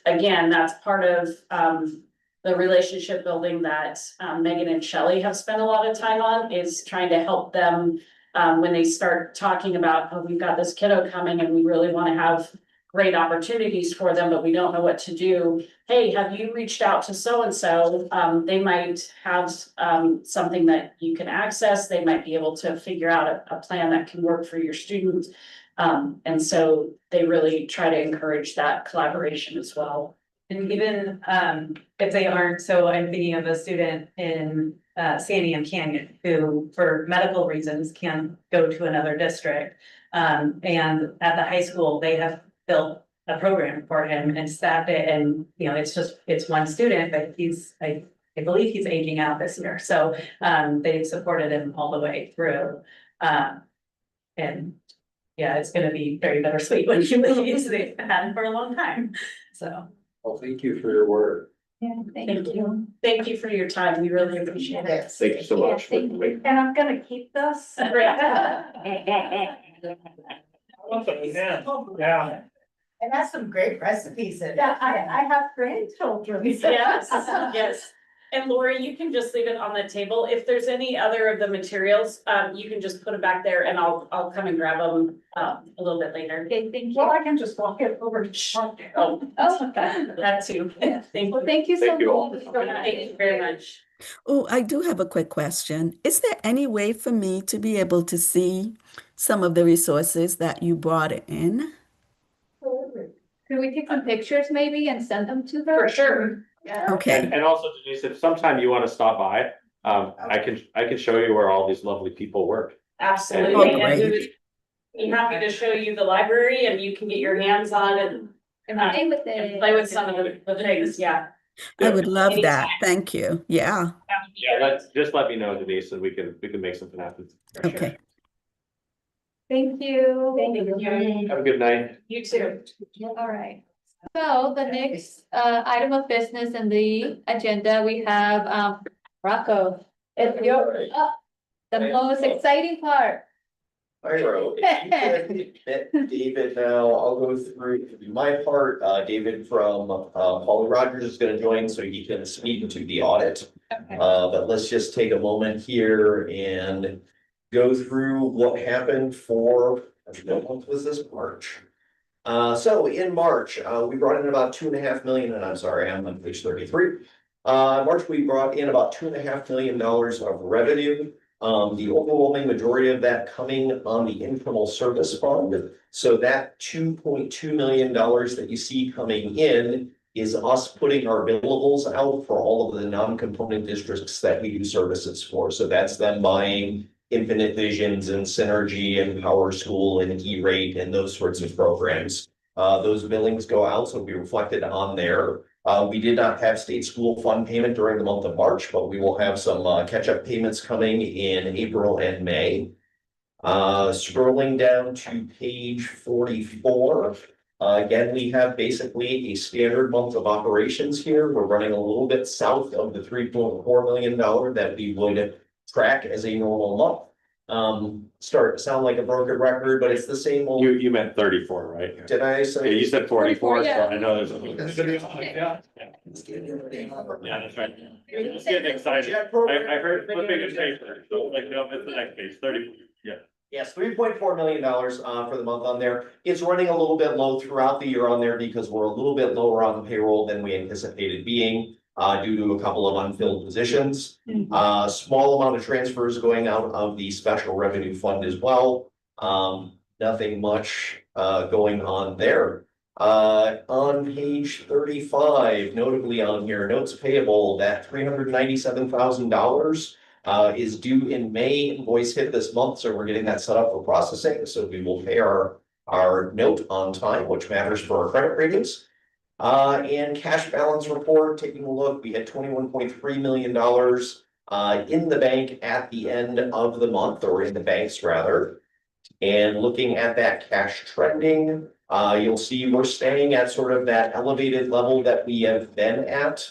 again, that's part of the relationship building that Megan and Shelley have spent a lot of time on, is trying to help them when they start talking about, oh, we've got this kiddo coming and we really want to have great opportunities for them, but we don't know what to do. Hey, have you reached out to so-and-so? They might have something that you can access. They might be able to figure out a plan that can work for your student. And so they really try to encourage that collaboration as well. And even if they aren't, so I'm thinking of a student in Sandium Canyon who, for medical reasons, can go to another district. And at the high school, they have built a program for him and staffed it, and it's one student, but I believe he's aging out this year, so they've supported him all the way through. And yeah, it's gonna be very bittersweet when he leaves. They've had him for a long time, so. Well, thank you for your work. Yeah, Thank you. Thank you for your time. We really appreciate it. Yes. Thank you so much. thank you. And I'm gonna keep this. Yeah. And that's some great recipes in it. Yeah, I have grandchildren. Yes, yes. And Lori, you can just leave it on the table. If there's any other of the materials, you can just put it back there and I'll come and grab them a little bit later. Okay, thank Well, you. I can just walk it over to. Oh, Oh, okay. that too. Thank Well, you. thank you so Thank you all. much. Thank you very much. Oh, I do have a quick question. Is there any way for me to be able to see some of the resources that you brought in? Could we take some pictures maybe and send them to her? For sure. Yeah. Okay. And also Denise, if sometime you want to stop by, I can show you where all these lovely people work. Absolutely. Oh, And we great. would be happy to show you the library and you can get your hands on it And play with and it. play with some of the things. Yeah. I would love that. Anytime. Thank you. Yeah. Yeah, just let me know, Denise, and we can make something happen. for sure. Okay. Thank you. Thank you. Have a good night. You too. All right. So the next item of business in the agenda, we have Rocco. It's your the most exciting part. Pyro, if you can admit David now, I'll go through my part. David from Paul Rogers is gonna join so he can speak to the audit. Okay. But let's just take a moment here and go through what happened for, what month was this, March? So in March, we brought in about 2.5 million, and I'm sorry, I'm on page 33. March, we brought in about $2.5 million of revenue. The overwhelming majority of that coming on the internal service fund. So that $2.2 million that you see coming in is us putting our billables out for all of the non-component districts that we do services for. So that's them buying Infinite Visions and Synergy and Power School and E-Rate and those sorts of programs. Those billings go out, so it'll be reflected on there. We did not have state school fund payment during the month of March, but we will have some catch-up payments coming in April and May. Scrolling down to page 44. Again, we have basically a standard month of operations here. We're running a little bit south of the $3.4 million that we would track as a normal month. Start to sound like a broken record, but it's the same old. You meant 34, right? Did I Yeah, say? you said 44, so yeah. I know there's. Yeah. Let's get everything on. Yeah, that's right. It's getting excited. I heard flipping a paper, so like, no, it's the next page, 34, yeah. Yes, $3.4 million for the month on there. It's running a little bit low throughout the year on there because we're a little bit lower on the payroll than we anticipated being due to a couple of unfilled positions. Small amount of transfers going out of the special revenue fund as well. Nothing much going on there. On page 35, notably on here, notes payable, that $397,000 is due in May. Invoice hit this month, so we're getting that set up for processing. So we will pay our note on time, which matters for our credit ratings. And cash balance report, taking a look, we had $21.3 million in the bank at the end of the month, or in the banks rather. And looking at that cash trending, you'll see we're staying at sort of that elevated level that we have been at.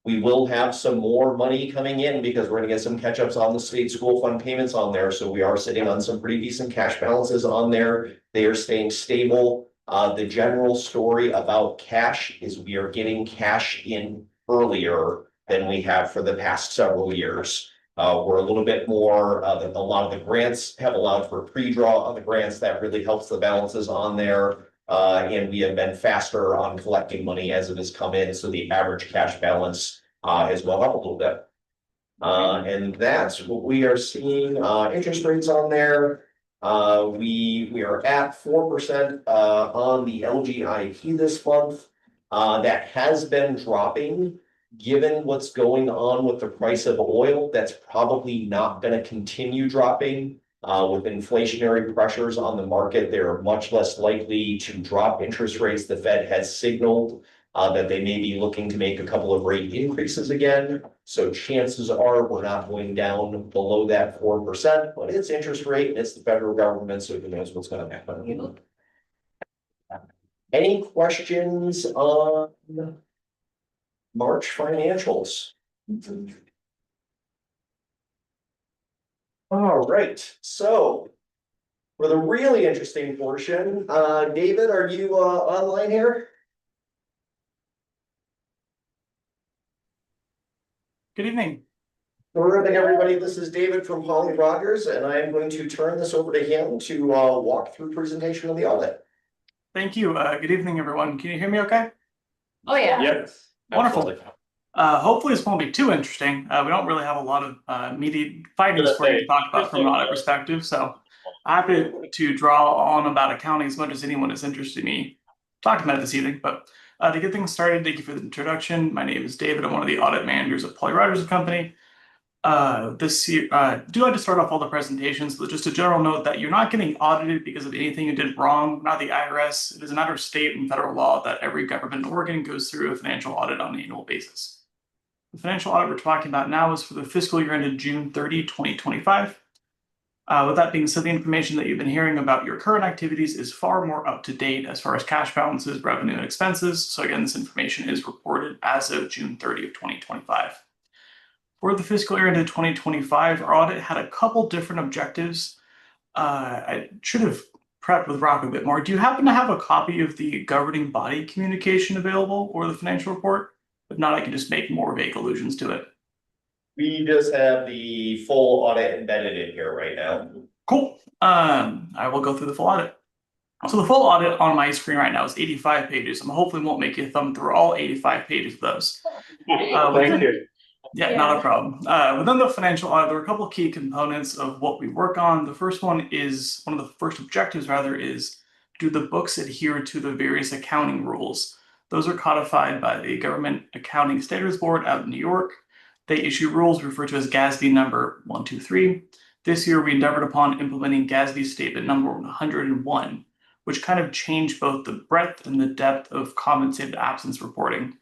We will have some more money coming in because we're gonna get some catch-ups on the state school fund payments on there. So we are sitting on some pretty decent cash balances on there. They are staying stable. The general story about cash is we are getting cash in earlier than we have for the past several years. We're a little bit more, a lot of the grants have allowed for pre-draw on the grants. That really helps the balances on there. And we have been faster on collecting money as it has come in, so the average cash balance has gone up a little bit. And that's what we are seeing, interest rates on there. We are at 4% on the LGIP this month. That has been dropping. Given what's going on with the price of oil, that's probably not going to continue dropping. With inflationary pressures on the market, they're much less likely to drop interest rates. The Fed has signaled that they may be looking to make a couple of rate increases again. So chances are we're not going down below that 4%, but it's interest rate and it's the federal government, so who knows what's going to happen. Any questions on March financials? All right, so for the really interesting portion, David, are you online here? Good evening. Terrific, everybody. This is David from Holly Rogers, and I am going to turn this over to him to walk through presentation of the audit. Thank you. Good evening, everyone. Can you hear me okay? Oh, yeah. Yes. Wonderful. Absolutely. Hopefully this won't be too interesting. We don't really have a lot of meaty findings for you to talk about from an audit perspective, so happy to draw on about accounting as much as anyone is interested in me talking about it this evening. But to get things started, thank you for the introduction. My name is David. I'm one of the audit managers at Holly Rogers Company. This year, do like to start off all the presentations with just a general note that you're not getting audited because of anything you did wrong, not the IRS. It is a matter of state and federal law that every government in Oregon goes through a financial audit on an annual basis. The financial audit we're talking about now is for the fiscal year ended June 30, 2025. With that being said, the information that you've been hearing about your current activities is far more up to date as far as cash balances, revenue, and expenses. So again, this information is reported as of June 30 of 2025. For the fiscal year ended 2025, our audit had a couple different objectives. I should have prepped with Rock a bit more. Do you happen to have a copy of the governing body communication available or the financial report? If not, I can just make more vague allusions to it. We just have the full audit embedded in here right now. Cool. I will go through the full audit. So the full audit on my screen right now is 85 pages. I hopefully won't make you thumb through all 85 pages of those. Thank you. Yeah, not a problem. Within the financial audit, there are a couple of key components of what we work on. The first one is, one of the first objectives rather, is do the books adhere to the various accounting rules? Those are codified by the Government Accounting Standards Board out of New York. They issue rules referred to as GASB number 123. This year, we endeavored upon implementing GASB statement number 101, which kind of changed both the breadth and the depth of compensated absence reporting.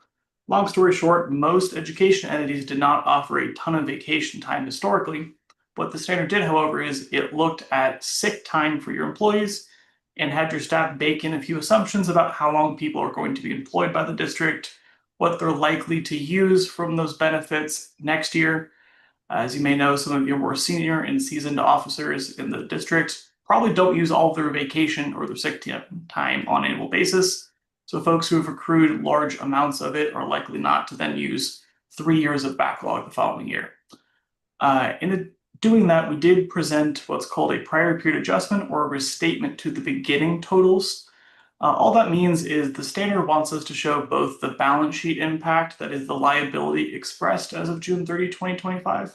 Long story short, most education entities did not offer a ton of vacation time historically. What the standard did, however, is it looked at sick time for your employees and had your staff bake in a few assumptions about how long people are going to be employed by the district, what they're likely to use from those benefits next year. As you may know, some of your more senior and seasoned officers in the district probably don't use all of their vacation or their sick time on an annual basis. So folks who have accrued large amounts of it are likely not to then use 3 years of backlog the following year. In doing that, we did present what's called a prior period adjustment or a restatement to the beginning totals. All that means is the standard wants us to show both the balance sheet impact, that is the liability expressed as of June 30, 2025,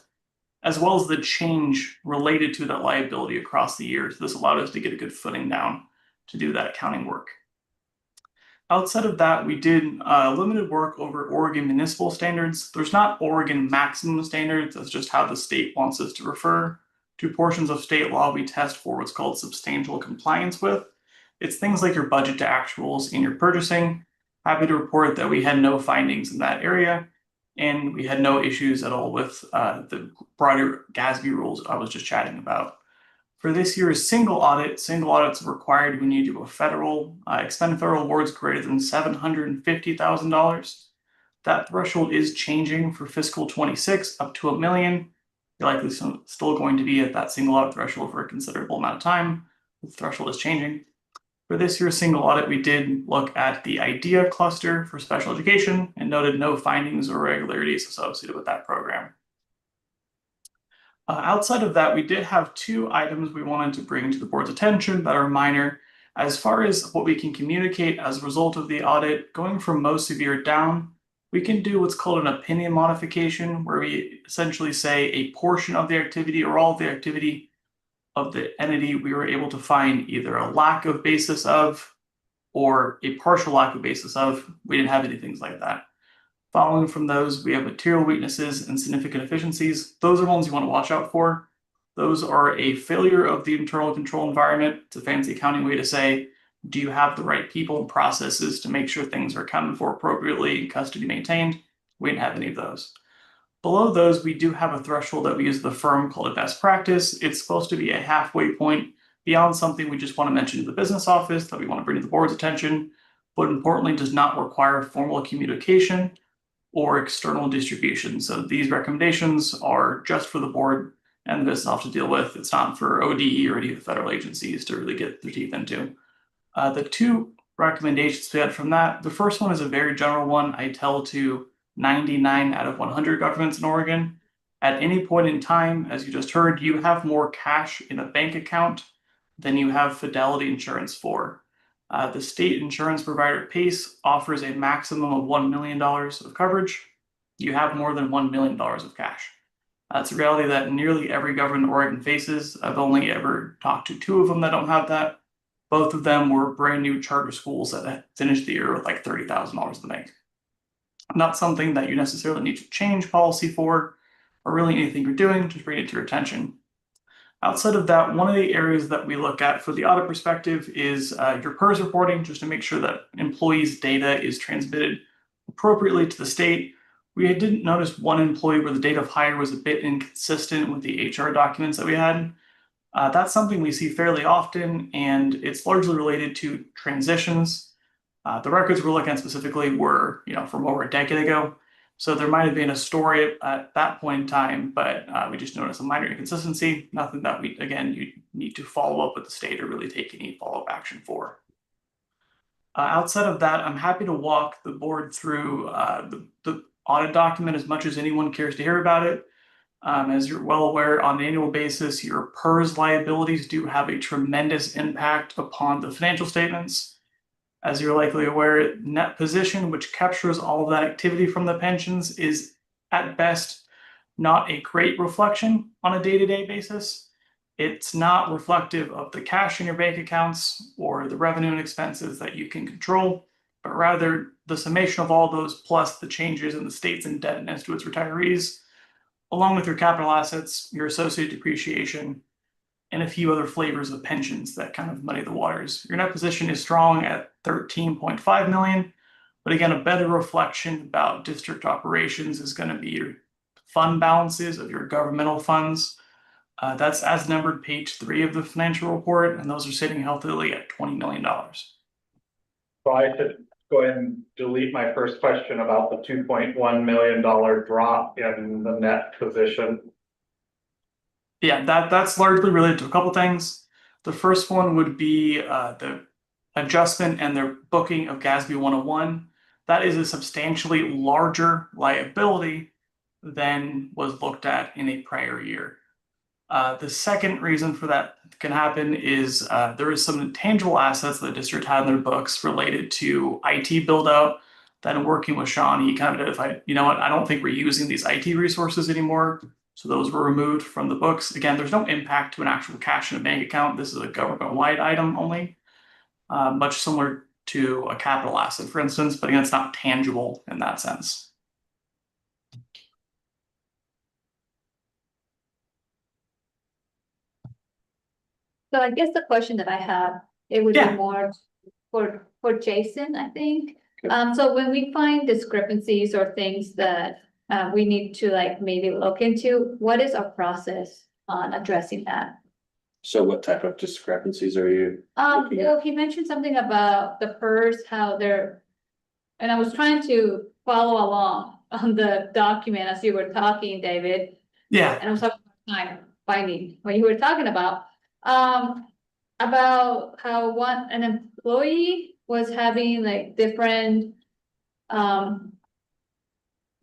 as well as the change related to that liability across the years. This allowed us to get a good footing down to do that accounting work. Outside of that, we did limited work over Oregon municipal standards. There's not Oregon maximum standards, that's just how the state wants us to refer to portions of state law we test for what's called substantial compliance with. It's things like your budget to actuals in your purchasing. Happy to report that we had no findings in that area, and we had no issues at all with the broader GASB rules I was just chatting about. For this year's single audits are required when you do a federal, expend federal awards greater than $750,000. That threshold is changing for fiscal 26 up to $1 million. You're likely still going to be at that single audit threshold for a considerable amount of time. The threshold is changing. For this year's single audit, we did look at the IDEA cluster for special education and noted no findings or irregularities associated with that program. Outside of that, we did have 2 items we wanted to bring to the board's attention that are minor. As far as what we can communicate as a result of the audit, going from most severe down, we can do what's called an opinion modification, where we essentially say a portion of the activity or all of the activity of the entity we were able to find either a lack of basis of or a partial lack of basis of. We didn't have any things like that. Following from those, we have material weaknesses and significant efficiencies. Those are ones you want to watch out for. Those are a failure of the internal control environment. It's a fancy accounting way to say, do you have the right people and processes to make sure things are accounted for appropriately, custody maintained? We didn't have any of those. Below those, we do have a threshold that we use at the firm called a best practice. It's supposed to be a halfway point beyond something we just want to mention to the business office that we want to bring to the board's attention, but importantly does not require formal communication or external distribution. So these recommendations are just for the board and the business office to deal with. It's not for ODE or any of the federal agencies to really get their teeth into. The 2 recommendations we had from that, the first one is a very general one. I tell to 99 out of 100 governments in Oregon. At any point in time, as you just heard, you have more cash in a bank account than you have fidelity insurance for. The state insurance provider PACE offers a maximum of $1 million of coverage. You have more than $1 million of cash. It's a reality that nearly every government in Oregon faces. I've only ever talked to 2 of them that don't have that. Both of them were brand new charter schools that finished the year with like $30,000 in the bank. Not something that you necessarily need to change policy for, or really anything you're doing, just bring it to your attention. Outside of that, one of the areas that we look at for the audit perspective is your PERS reporting, just to make sure that employees' data is transmitted appropriately to the state. We didn't notice one employee where the date of hire was a bit inconsistent with the HR documents that we had. That's something we see fairly often, and it's largely related to transitions. The records we're looking at specifically were, from over a decade ago. So there might have been a story at that point in time, but we just noticed a minor inconsistency, nothing that you need to follow up with the state or really take any follow-up action for. Outside of that, I'm happy to walk the board through the audit document as much as anyone cares to hear about it. As you're well aware, on an annual basis, your PERS liabilities do have a tremendous impact upon the financial statements. As you're likely aware, net position, which captures all of that activity from the pensions, is at best not a great reflection on a day-to-day basis. It's not reflective of the cash in your bank accounts or the revenue and expenses that you can control, but rather the summation of all those plus the changes in the state's indebtedness to its retirees, along with your capital assets, your associated depreciation, and a few other flavors of pensions that kind of muddy the waters. Your net position is strong at 13.5 million, but again, a better reflection about district operations is going to be your fund balances of your governmental funds. That's as numbered page 3 of the financial report, and those are sitting healthily at $20 million. So I should go ahead and delete my first question about the $2.1 million drop in the net position. Yeah, that's largely related to a couple things. The first one would be the adjustment and the booking of GASB 101. That is a substantially larger liability than was looked at in a prior year. The second reason for that can happen is there is some intangible assets that the district had in their books related to IT build out. That in working with Sean, he kind of identified, I don't think we're using these IT resources anymore. So those were removed from the books. Again, there's no impact to an actual cash in a bank account. This is a government-wide item only, much similar to a capital asset, for instance, but again, it's not tangible in that sense. So I guess the question that I have, it would Yeah. be more for Jason, I think. So when we find discrepancies or things that we need to like maybe look into, what is our process on addressing that? So what type of discrepancies are you? looking at? Well, he mentioned something about the PERS, how they're, and I was trying to follow along on the document as you were talking, David. Yeah, And I was having a hard time finding what you were talking about how an employee was having like different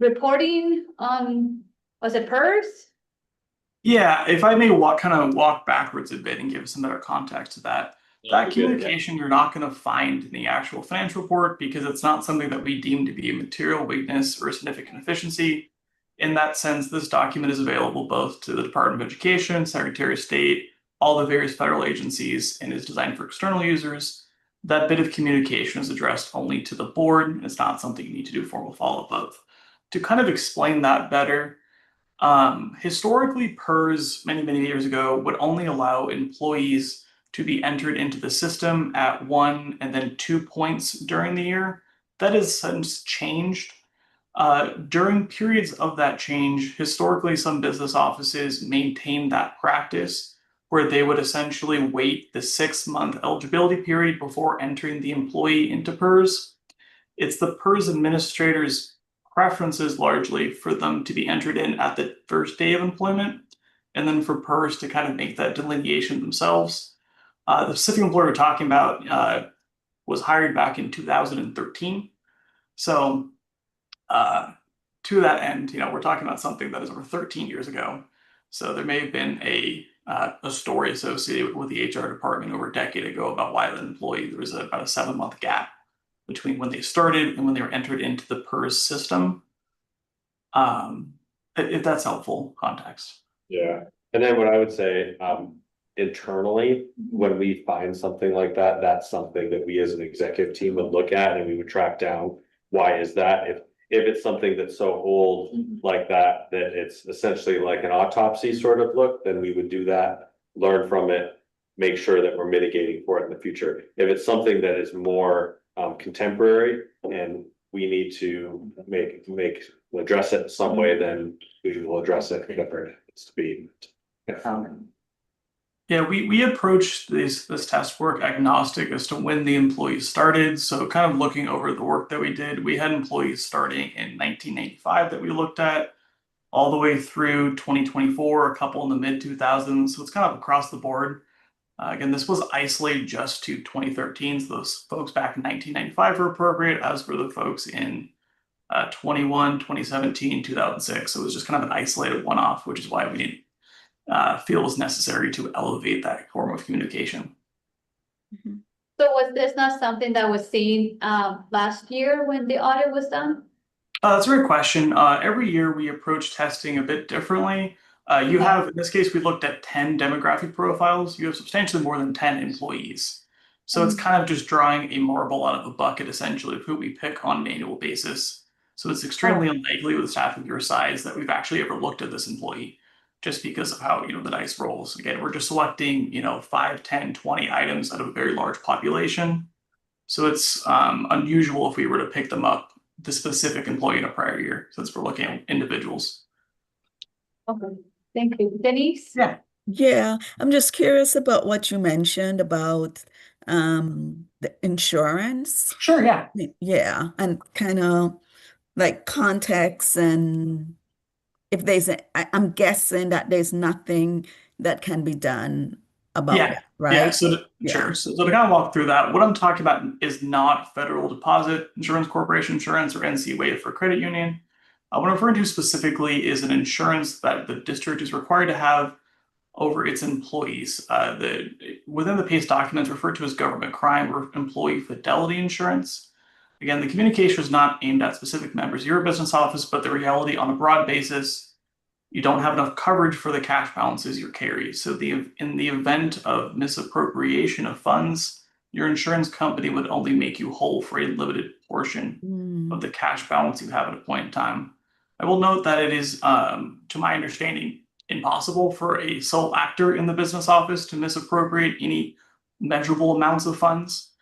reporting on, was it PERS? yeah. If I may kind of walk backwards a bit and give some better context to that. That communication you're not going to find in the actual financial report because it's not something that we deem to be a material weakness or a significant efficiency. In that sense, this document is available both to the Department of Education, Secretary of State, all the various federal agencies, and is designed for external users. That bit of communication is addressed only to the board. It's not something you need to do formal follow-up of. To kind of explain that better, historically, PERS many years ago would only allow employees to be entered into the system at 1 and then 2 points during the year. That has since changed. During periods of that change, historically, some business offices maintained that practice where they would essentially wait the 6-month eligibility period before entering the employee into PERS. It's the PERS administrator's preferences largely for them to be entered in at the first day of employment, and then for PERS to kind of make that delineation themselves. The specific employer we're talking about was hired back in 2013. So to that end, we're talking about something that is over 13 years ago. So there may have been a story associated with the HR department over a decade ago about why the employee, there was about a 7-month gap between when they started and when they were entered into the PERS system. If that's helpful context. Yeah, and then what I would say, internally, when we find something like that, that's something that we as an executive team would look at and we would track down. Why is that? If it's something that's so old like that it's essentially like an autopsy sort of look, then we would do that, learn from it, make sure that we're mitigating for it in the future. If it's something that is more contemporary and we need to address it in some way, then we will address it, whatever it needs to be. Yeah, we approached this test work agnostic as to when the employees started. So kind of looking over the work that we did, we had employees starting in 1985 that we looked at all the way through 2024, a couple in the mid 2000s. So it's kind of across the board. Again, this was isolated just to 2013. So those folks back in 1995 were appropriate, as were the folks in 21, 2017, 2006. So it was just kind of an isolated one-off, which is why we didn't feel it was necessary to elevate that form of communication. So was this not something that was seen last year when the audit was done? That's a great question. Every year we approach testing a bit differently. You have, in this case, we looked at 10 demographic profiles. You have substantially more than 10 employees. So it's kind of just drawing a marble out of the bucket, essentially, of who we pick on an annual basis. So it's extremely unlikely with staff of your size that we've actually ever looked at this employee, just because of how, the dice rolls. Again, we're just selecting, 5, 10, 20 items out of a very large population. So it's unusual if we were to pick them up, the specific employee in a prior year, since we're looking at individuals. Okay, thank you. Denise? Yeah, I'm just curious about what you mentioned about the insurance. Sure, yeah. Yeah, and kind of like context, and if I'm guessing that there's nothing that can be done about Yeah, that, right? yeah. Sure. So to kind of walk through that, what I'm talking about is not Federal Deposit Insurance Corporation insurance or NC waiver for credit union. What I'm referring to specifically is an insurance that the district is required to have over its employees. Within the PACE documents referred to as government crime or employee fidelity insurance. Again, the communication is not aimed at specific members of your business office, but the reality on a broad basis, you don't have enough coverage for the cash balances you carry. So in the event of misappropriation of funds, your insurance company would only make you whole for a limited portion of the cash balance you have at a point in time. I will note that it is, to my understanding, impossible for a sole actor in the business office to misappropriate any measurable amounts of funds.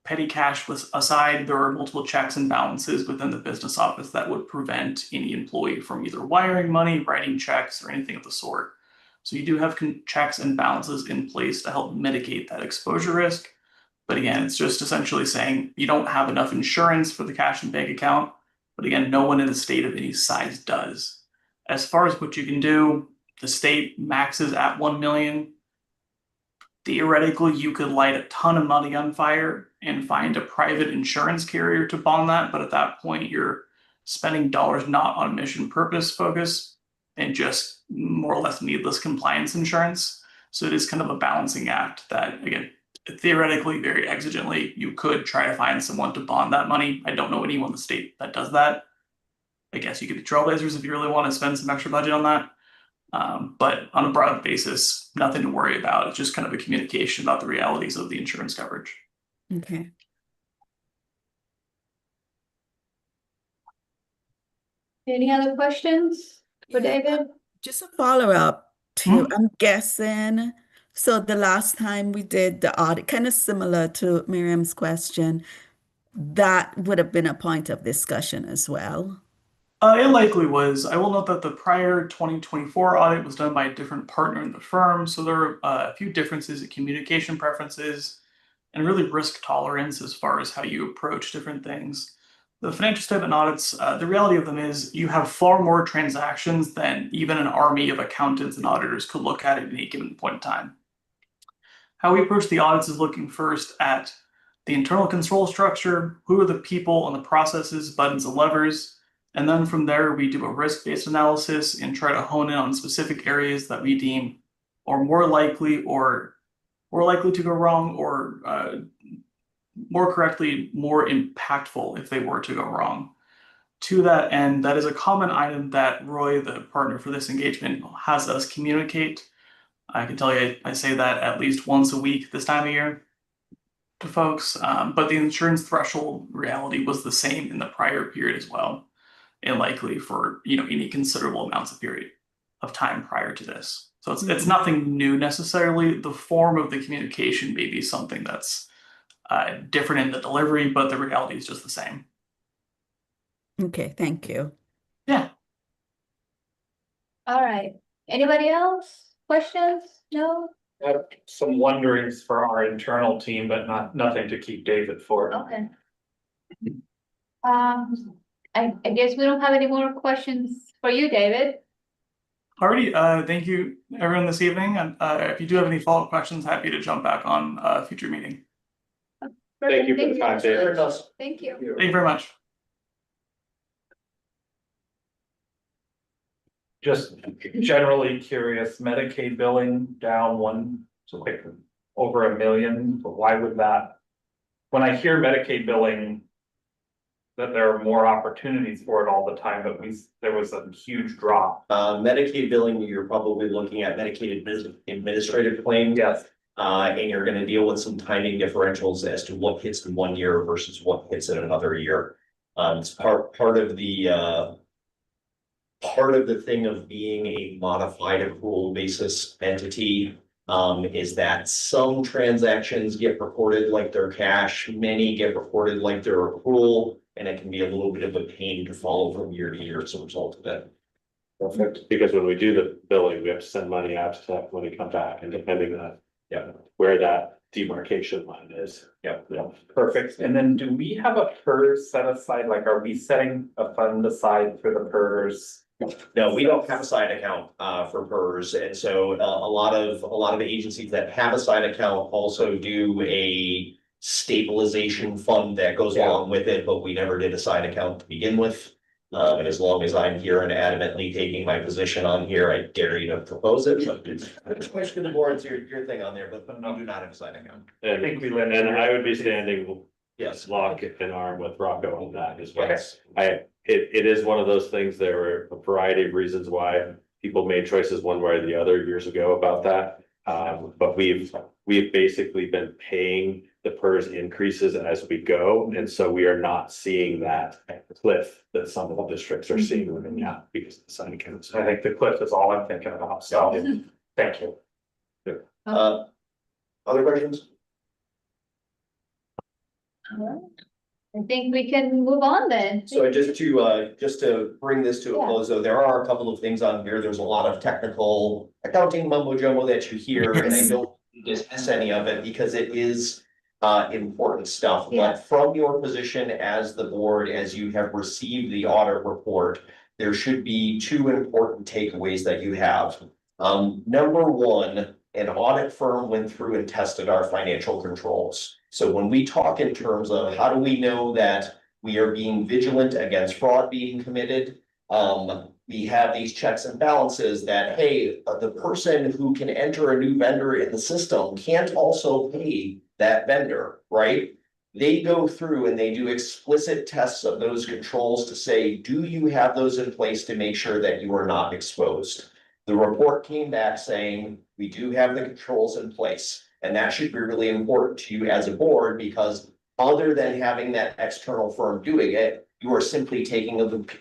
Petty cash was aside, there are multiple checks and balances within the business office that would prevent any employee from either wiring money, writing checks, or anything of the sort. So you do have checks and balances in place to help mitigate that exposure risk. But again, it's just essentially saying you don't have enough insurance for the cash and bank account. But again, no one in a state of any size does. As far as what you can do, the state maxes at 1 million. Theoretically, you could light a ton of money on fire and find a private insurance carrier to bond that, but at that point, you're spending dollars not on mission purpose focus and just more or less needless compliance insurance. So it is kind of a balancing act that, again, theoretically, very exigently, you could try to find someone to bond that money. I don't know anyone in the state that does that. I guess you could be trailblazers if you really want to spend some extra budget on that. But on a broad basis, nothing to worry about. It's just kind of a communication about the realities of the insurance coverage. Okay. Any other questions for Yeah, David? just a follow-up to, I'm guessing, so the last time we did the audit, kind of similar to Miriam's question, that would have been a point of discussion as well. It likely was. I will note that the prior 2024 audit was done by a different partner in the firm, so there are a few differences in communication preferences and really risk tolerance as far as how you approach different things. The financial statement audits, the reality of them is you have far more transactions than even an army of accountants and auditors could look at any given point in time. How we approach the audits is looking first at the internal control structure, who are the people and the processes, buttons and levers, and then from there we do a risk-based analysis and try to hone in on specific areas that we deem are more likely to go wrong, or more correctly, more impactful if they were to go wrong. To that end, that is a common item that Roy, the partner for this engagement, has us communicate. I can tell you, I say that at least once a week this time of year to folks, but the insurance threshold reality was the same in the prior period as well, and likely for any considerable amounts of period of time prior to this. So it's nothing new necessarily. The form of the communication may be something that's different in the delivery, but the reality is just the same. Okay, thank you. Yeah. All right. Anybody else? Questions? No? I have some wonderings for our internal team, but nothing to keep David for. Okay. I guess we don't have any more questions for you, David. Alrighty, thank you everyone this evening. And if you do have any follow-up questions, happy to jump back on a future meeting. Thank you for the time, David. Thank you. Thank you very much. Just generally curious, Medicaid billing down over 1 million, but why would that? When I hear Medicaid billing, that there are more opportunities for it all the time, but there was a huge drop. Medicaid billing, you're probably looking at Medicaid administrative claims. Yes. And you're gonna deal with some timing differentials as to what hits in 1 year versus what hits in another year. It's part of the thing of being a modified accrual basis entity. Is that some transactions get reported like they're cash, many get reported like they're accrual, and it can be a little bit of a pain to follow from year to year as a result of that. Perfect. Because when we do the billing, we have to send money out to have money come back, and depending on where that demarcation line is. Yeah, perfect. And then do we have a PERS set aside? Like, are we setting a fund aside for the PERS? No, we don't have a side account for PERS, and so a lot of agencies that have a side account also do a stabilization fund that goes along with it, but we never did a side account to begin with. And as long as I'm here and adamantly taking my position on here, I dare you to propose it, but it's question to the board, it's your thing on there, but we do not have a side account. And I think we and I would be standing Yes. lock and arm with Rocco on that as well. Yes. It is one of those things, there were a variety of reasons why people made choices one way or the other years ago about that. But we've basically been paying the PERS increases as we go, and so we are not seeing that cliff that some of the districts are seeing right now because of the side accounts. I think the cliff is all I'm thinking about, so thank you. Other questions? All right. I think we can move on then. So just to bring this to a close, though, there are a couple of things on here. There's a lot of technical accounting mumbo jumbo that you hear, and I don't dismiss any of it because it is important stuff. Yeah. But from your position as the board, as you have received the audit report, there should be two important takeaways that you have. Number one, an audit firm went through and tested our financial controls. So when we talk in terms of how do we know that we are being vigilant against fraud being committed, we have these checks and balances that, hey, the person who can enter a new vendor in the system can't also pay that vendor, right? They go through and they do explicit tests of those controls to say, do you have those in place to make sure that you are not exposed? The report came back saying, we do have the controls in place. And that should be really important to you as a board, because other than having that external firm doing it, you are simply taking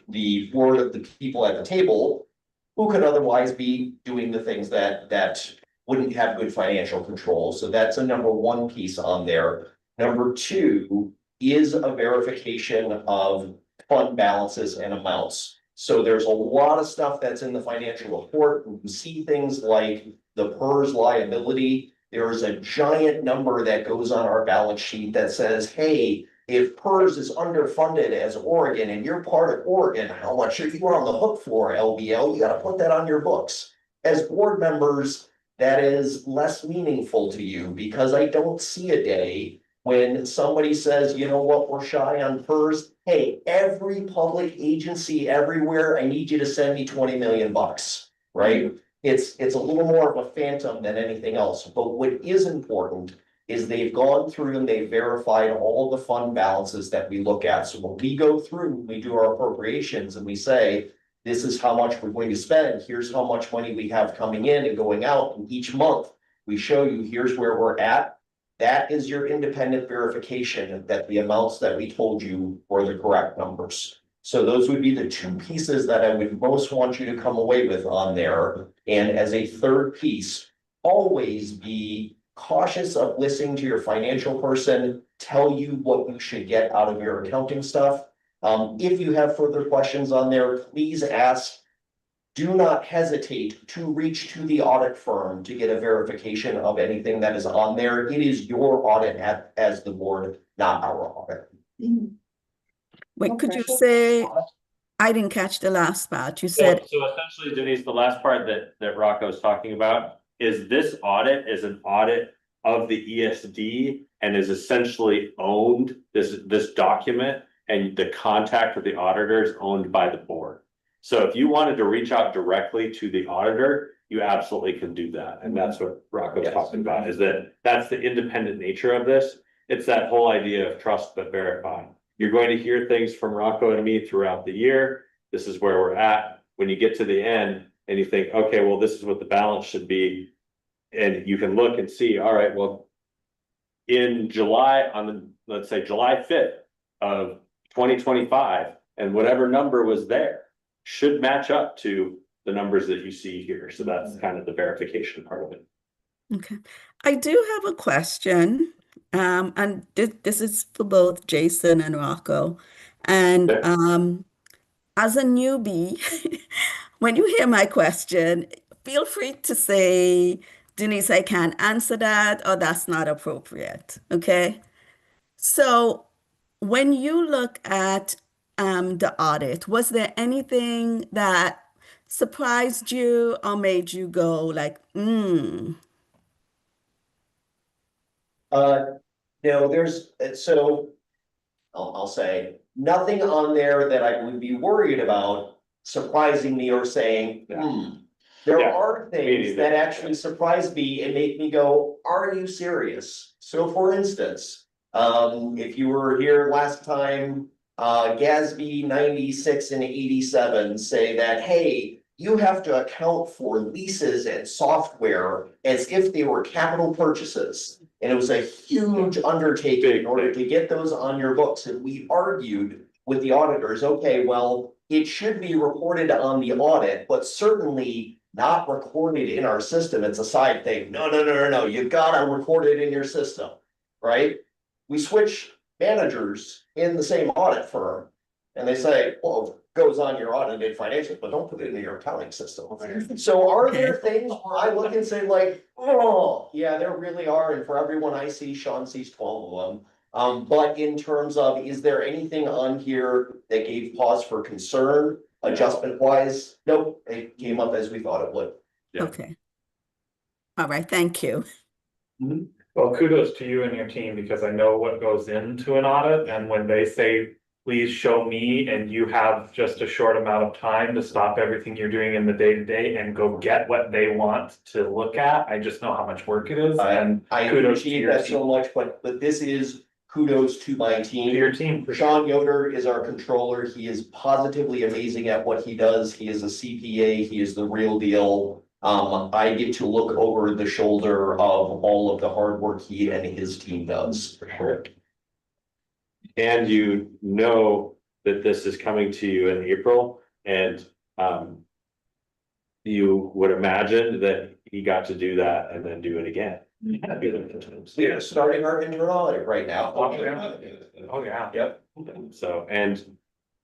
the word of the people at the table who could otherwise be doing the things that wouldn't have good financial control. So that's a number one piece on there. Number two is a verification of fund balances and amounts. So there's a lot of stuff that's in the financial report. You see things like the PERS liability. There is a giant number that goes on our balance sheet that says, hey, if PERS is underfunded as Oregon and you're part of Oregon, how much are you on the hook for, LBL? You got to put that on your books. As board members, that is less meaningful to you, because I don't see a day when somebody says, you know what, we're shy on PERS. Hey, every public agency everywhere, I need you to send me 20 million bucks, right? It's a little more of a phantom than anything else. But what is important is they've gone through and they've verified all the fund balances that we look at. So when we go through, we do our appropriations and we say, this is how much we're going to spend. Here's how much money we have coming in and going out. And each month we show you, here's where we're at. That is your independent verification that the amounts that we told you were the correct numbers. So those would be the two pieces that I would most want you to come away with on there. And as a third piece, always be cautious of listening to your financial person tell you what you should get out of your accounting stuff. If you have further questions on there, please ask. Do not hesitate to reach to the audit firm to get a verification of anything that is on there. It is your audit as the board, not our audit. Wait, could you say, I didn't catch the last part. You So said, essentially, Denise, the last part that Rocco is talking about is this audit is an audit of the ESD and is essentially owned, this document and the contact with the auditor is owned by the board. So if you wanted to reach out directly to the auditor, you absolutely can do that. And that's what Rocco's talking about, is that's the independent nature of this. It's that whole idea of trust but verify. You're going to hear things from Rocco and me throughout the year. This is where we're at. When you get to the end and you think, okay, well, this is what the balance should be. And you can look and see, all right, well, in July, let's say July 5th of 2025, and whatever number was there should match up to the numbers that you see here. So that's kind of the verification part of it. okay. I do have a question. And this is for both Jason and Rocco. And as a newbie, when you hear my question, feel free to say, Denise, I can't answer that, or that's not appropriate. Okay. So when you look at the audit, was there anything that surprised you or made you go like, No, I'll say nothing on there that I would be worried about surprising me or saying, There are things that actually surprise me and make me go, are you serious? So for instance, if you were here last time, GASB 96 and 87 say that, hey, you have to account for leases and software as if they were capital purchases. And it was a huge undertaking in order to get those on your books. And we argued with the auditors, okay, well, it should be reported on the audit, but certainly not recorded in our system. It's a side thing. No. You gotta record it in your system, right? We switch managers in the same audit firm. And they say, well, it goes on your audited financials, but don't put it into your accounting system. So are there things I look and say like, oh, yeah, there really are, and for everyone I see, Sean sees 12 of them. But in terms of, is there anything on here that gave pause for concern, adjustment wise? Nope, it came up as we thought it would. Yeah. Okay. All right, thank you. Well, kudos to you and your team, because I know what goes into an audit, and when they say, please show me, and you have just a short amount of time to stop everything you're doing in the day-to-day and go get what they want to look at, I just know how much work it is, and I kudos to appreciate your that so team. much, but this is kudos to my To team. your team. Sean Yoder is our controller. He is positively amazing at what he does. He is a CPA. He is the real deal. I get to look over the shoulder of all of the hard work he and his team does. For sure. And you know that this is coming to you in April, and you would imagine that he got to do that and then do it again. Yeah, starting our internal audit right now. Oh, yeah. Yep. So, and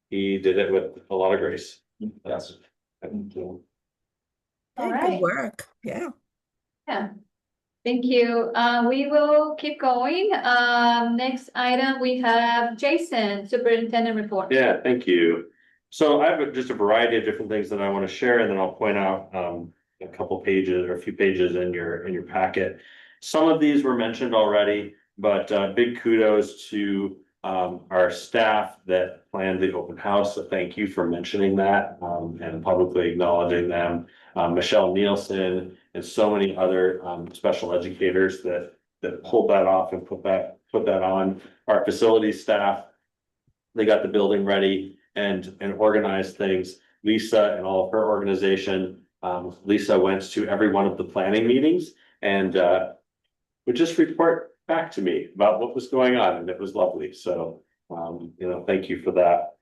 he did it with a lot of grace. Yes. All Okay, right. good work. Yeah. Yeah. Thank you. We will keep going. Next item, we have Jason, Superintendent Report. Yeah, thank you. So I have just a variety of different things that I want to share, and then I'll point out a couple pages or a few pages in your packet. Some of these were mentioned already, but big kudos to our staff that planned the open house. So thank you for mentioning that and publicly acknowledging them. Michelle Nielsen and so many other special educators that pulled that off and put that on. Our facilities staff, they got the building ready and organized things. Lisa and all of her organization, Lisa went to every one of the planning meetings and would just report back to me about what was going on, and it was lovely. So, thank you for that.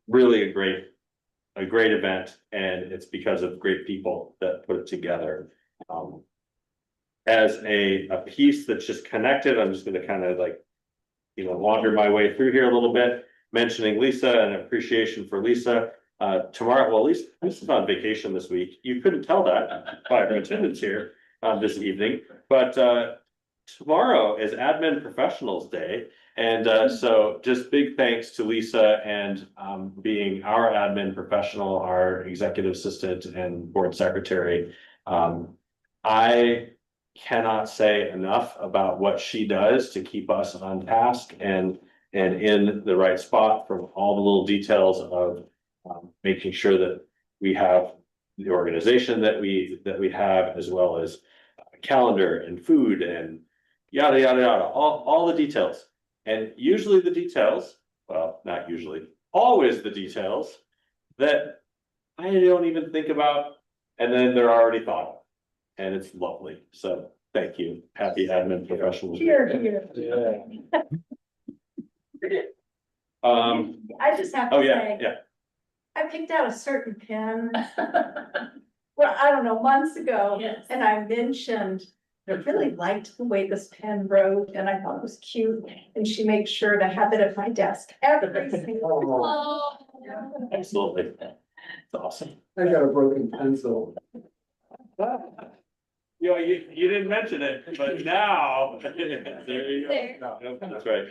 Really a great event, and it's because of great people that put it together. As a piece that's just connected, I'm just gonna kind of like, wander my way through here a little bit, mentioning Lisa and appreciation for Lisa. Tomorrow, well, Lisa's on vacation this week. You couldn't tell that by her attendance here this evening, but tomorrow is Admin Professionals Day. And so just big thanks to Lisa and being our admin professional, our executive assistant and board secretary. I cannot say enough about what she does to keep us on task and in the right spot, from all the little details of making sure that we have the organization that we have, as well as calendar and food and yada yada yada, all the details. And usually the details, well, not usually, always the details that I don't even think about, and then they're already thought of. And it's lovely. So thank you. Happy admin professionals. Here. I just have Oh to yeah, say, yeah. I picked out a certain pen. Well, I don't know, months ago, Yes. and I mentioned, I really liked the way this pen wrote, and I thought it was cute, and she makes sure to have it at my desk every single. Absolutely. It's awesome. I got a broken pencil. You didn't mention it, but now, there you go. No, that's right.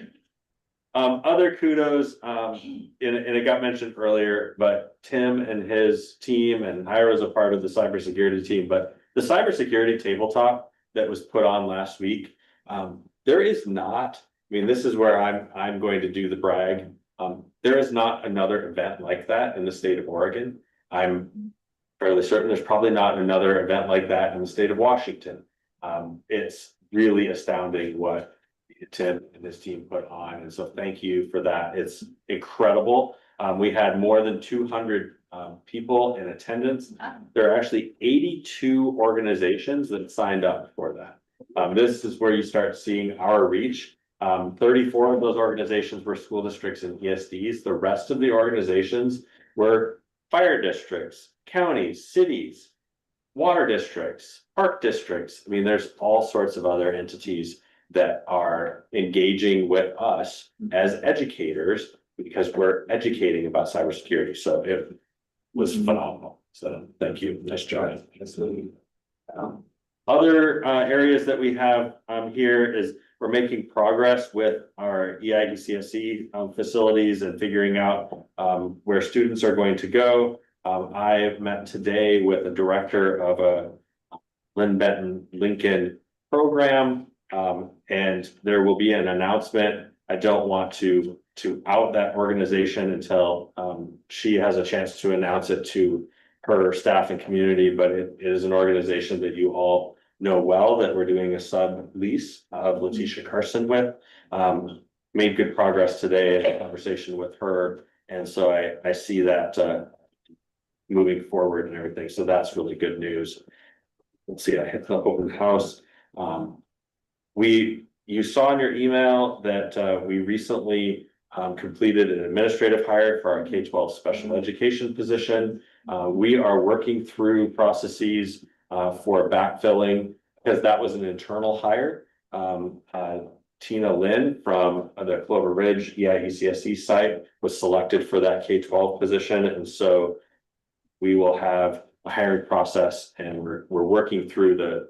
Other kudos, and it got mentioned earlier, but Tim and his team, and I was a part of the cybersecurity team, but the cybersecurity tabletop that was put on last week, there is not, this is where I'm going to do the brag. There is not another event like that in the state of Oregon. I'm fairly certain there's probably not another event like that in the state of Washington. It's really astounding what Tim and his team put on, and so thank you for that. It's incredible. We had more than 200 people in attendance. There are actually 82 organizations that signed up for that. This is where you start seeing our reach. 34 of those organizations were school districts and ESDs. The rest of the organizations were fire districts, counties, cities, water districts, park districts. There's all sorts of other entities that are engaging with us as educators because we're educating about cybersecurity. So it was phenomenal. So thank you. Nice job. Other areas that we have here is we're making progress with our EIDCSE facilities and figuring out where students are going to go. I met today with the director of a Lynn Benton Lincoln program, and there will be an announcement. I don't want to out that organization until she has a chance to announce it to her staff and community, but it is an organization that you all know well that we're doing a sub-lease of Letitia Carson with. Made good progress today in a conversation with her, and so I see that moving forward and everything, so that's really good news. Let's see, I hit the open house. You saw in your email that we recently completed an administrative hire for our K-12 special education position. We are working through processes for backfilling because that was an internal hire. Tina Lynn from the Clover Ridge EIECSE site was selected for that K-12 position, and so we will have a hiring process, and we're working through the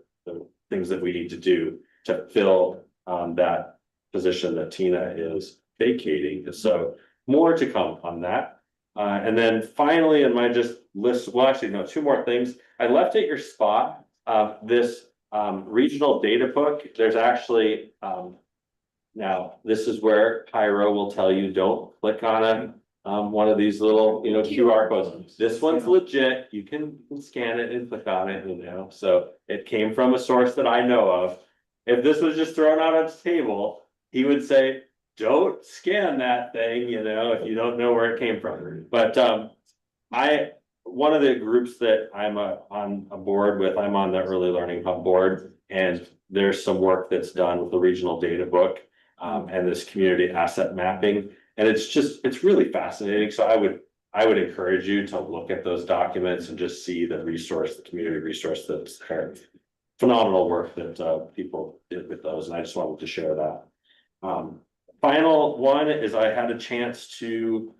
things that we need to do to fill that position that Tina is vacating. And so more to come on that. And then finally, in my just list, well, actually, no, two more things. I left at your spot this regional data book. There's actually now this is where Pyro will tell you don't click on one of these little QR codes. This one's legit. You can scan it and click on it, so it came from a source that I know of. If this was just thrown out on his table, he would say, don't scan that thing, if you don't know where it came from. But one of the groups that I'm on a board with, I'm on the Early Learning Hub board, and there's some work that's done with the regional data book and this community asset mapping. And it's really fascinating. So I would encourage you to look at those documents and just see the community resource that's there. Phenomenal work that people did with those, and I just wanted to share that. Final one is I had a chance to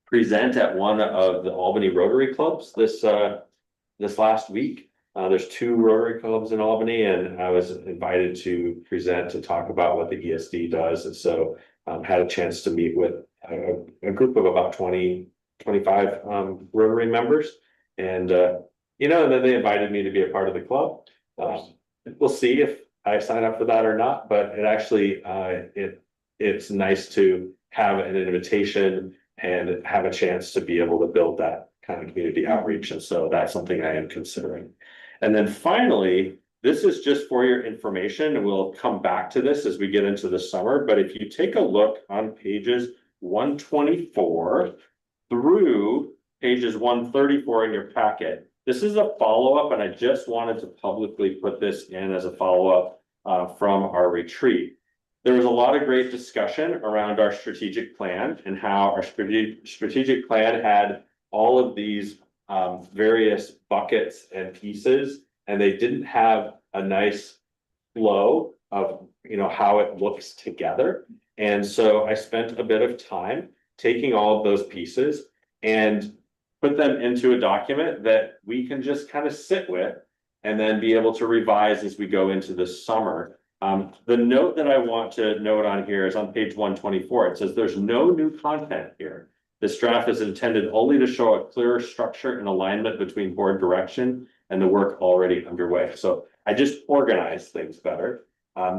present at one of the Albany Rotary Clubs this last week. There's 2 Rotary Clubs in Albany, and I was invited to present to talk about what the ESD does, and so had a chance to meet with a group of about 25 Rotary members, and and then they invited me to be a part of the club. We'll see if I sign up for that or not, but it actually it's nice to have an invitation and have a chance to be able to build that kind of community outreach, and so that's something I am considering. And then finally, this is just for your information, and we'll come back to this as we get into the summer, but if you take a look on pages 124 through pages 134 in your packet, this is a follow-up, and I just wanted to publicly put this in as a follow-up from our retreat. There was a lot of great discussion around our strategic plan and how our strategic plan had all of these various buckets and pieces, and they didn't have a nice flow of how it looks together. And so I spent a bit of time taking all of those pieces and put them into a document that we can just kind of sit with and then be able to revise as we go into the summer. The note that I want to note on here is on page 124. It says there's no new content here. This draft is intended only to show a clearer structure and alignment between board direction and the work already underway. So I just organize things better.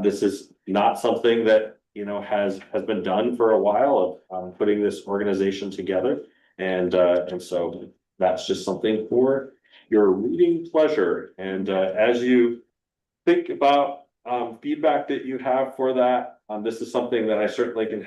This is not something that has been done for a while of putting this organization together. And so that's just something for your reading pleasure. And as you think about feedback that you have for that, this is something that I certainly can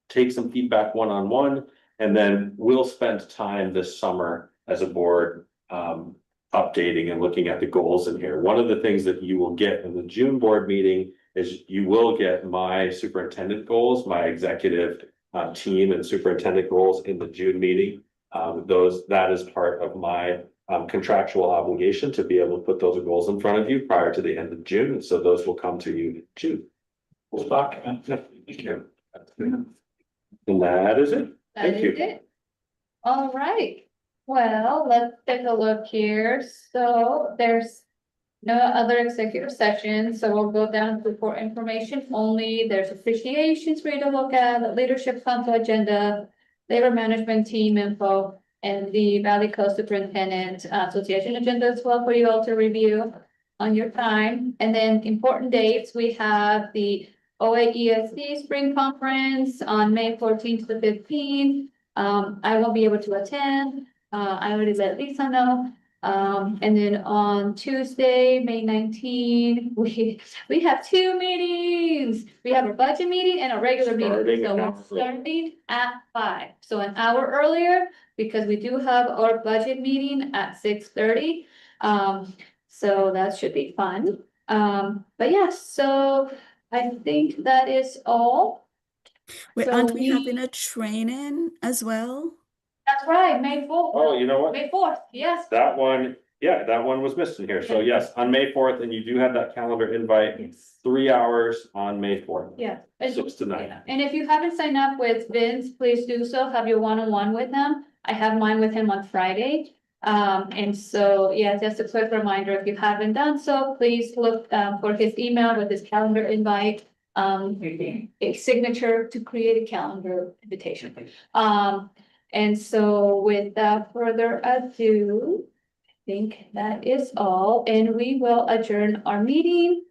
take some feedback one-on-one, and then we'll spend time this summer as a board updating and looking at the goals in here. One of the things that you will get in the June board meeting is you will get my superintendent goals, my executive team and superintendent goals in the June meeting. That is part of my contractual obligation to be able to put those goals in front of you prior to the end of June, and so those will come to you in June. We'll document. Thank you. And that is it. That Thank is you. it. All right, well, let's take a look here. So there's no other executive session, so we'll go down to for information only. There's appreciations for you to look at, the leadership council agenda, labor management team info, and the Valley Coast Superintendent Association agenda as well for you all to review on your time. And then important dates, we have the OAESD Spring Conference on May 14th to the 15th. I won't be able to attend. I already let Lisa know. And then on Tuesday, May 19, we have two meetings. We have a budget meeting and a regular meeting. So we're starting at 5. So an hour earlier, because we do have our budget meeting at 6:30. So that should be fun. But yeah, so I think that is all. Wait, So aren't we having a training as well? That's right, May 4th. Oh, you know what? May 4th, yes. That one, yeah, that one was missing here. So yes, on May 4th, and you do have that calendar invite, Yes. 3 hours on May 4th. Yeah. 6 to 9. Yeah. And if you haven't signed up with Vince, please do so. Have your one-on-one with him. I have mine with him on Friday. And so, yeah, just a quick reminder, if you haven't done so, please look for his email with his calendar invite. A signature to create a calendar invitation. And so without further ado, I think that is all, and we will adjourn our meeting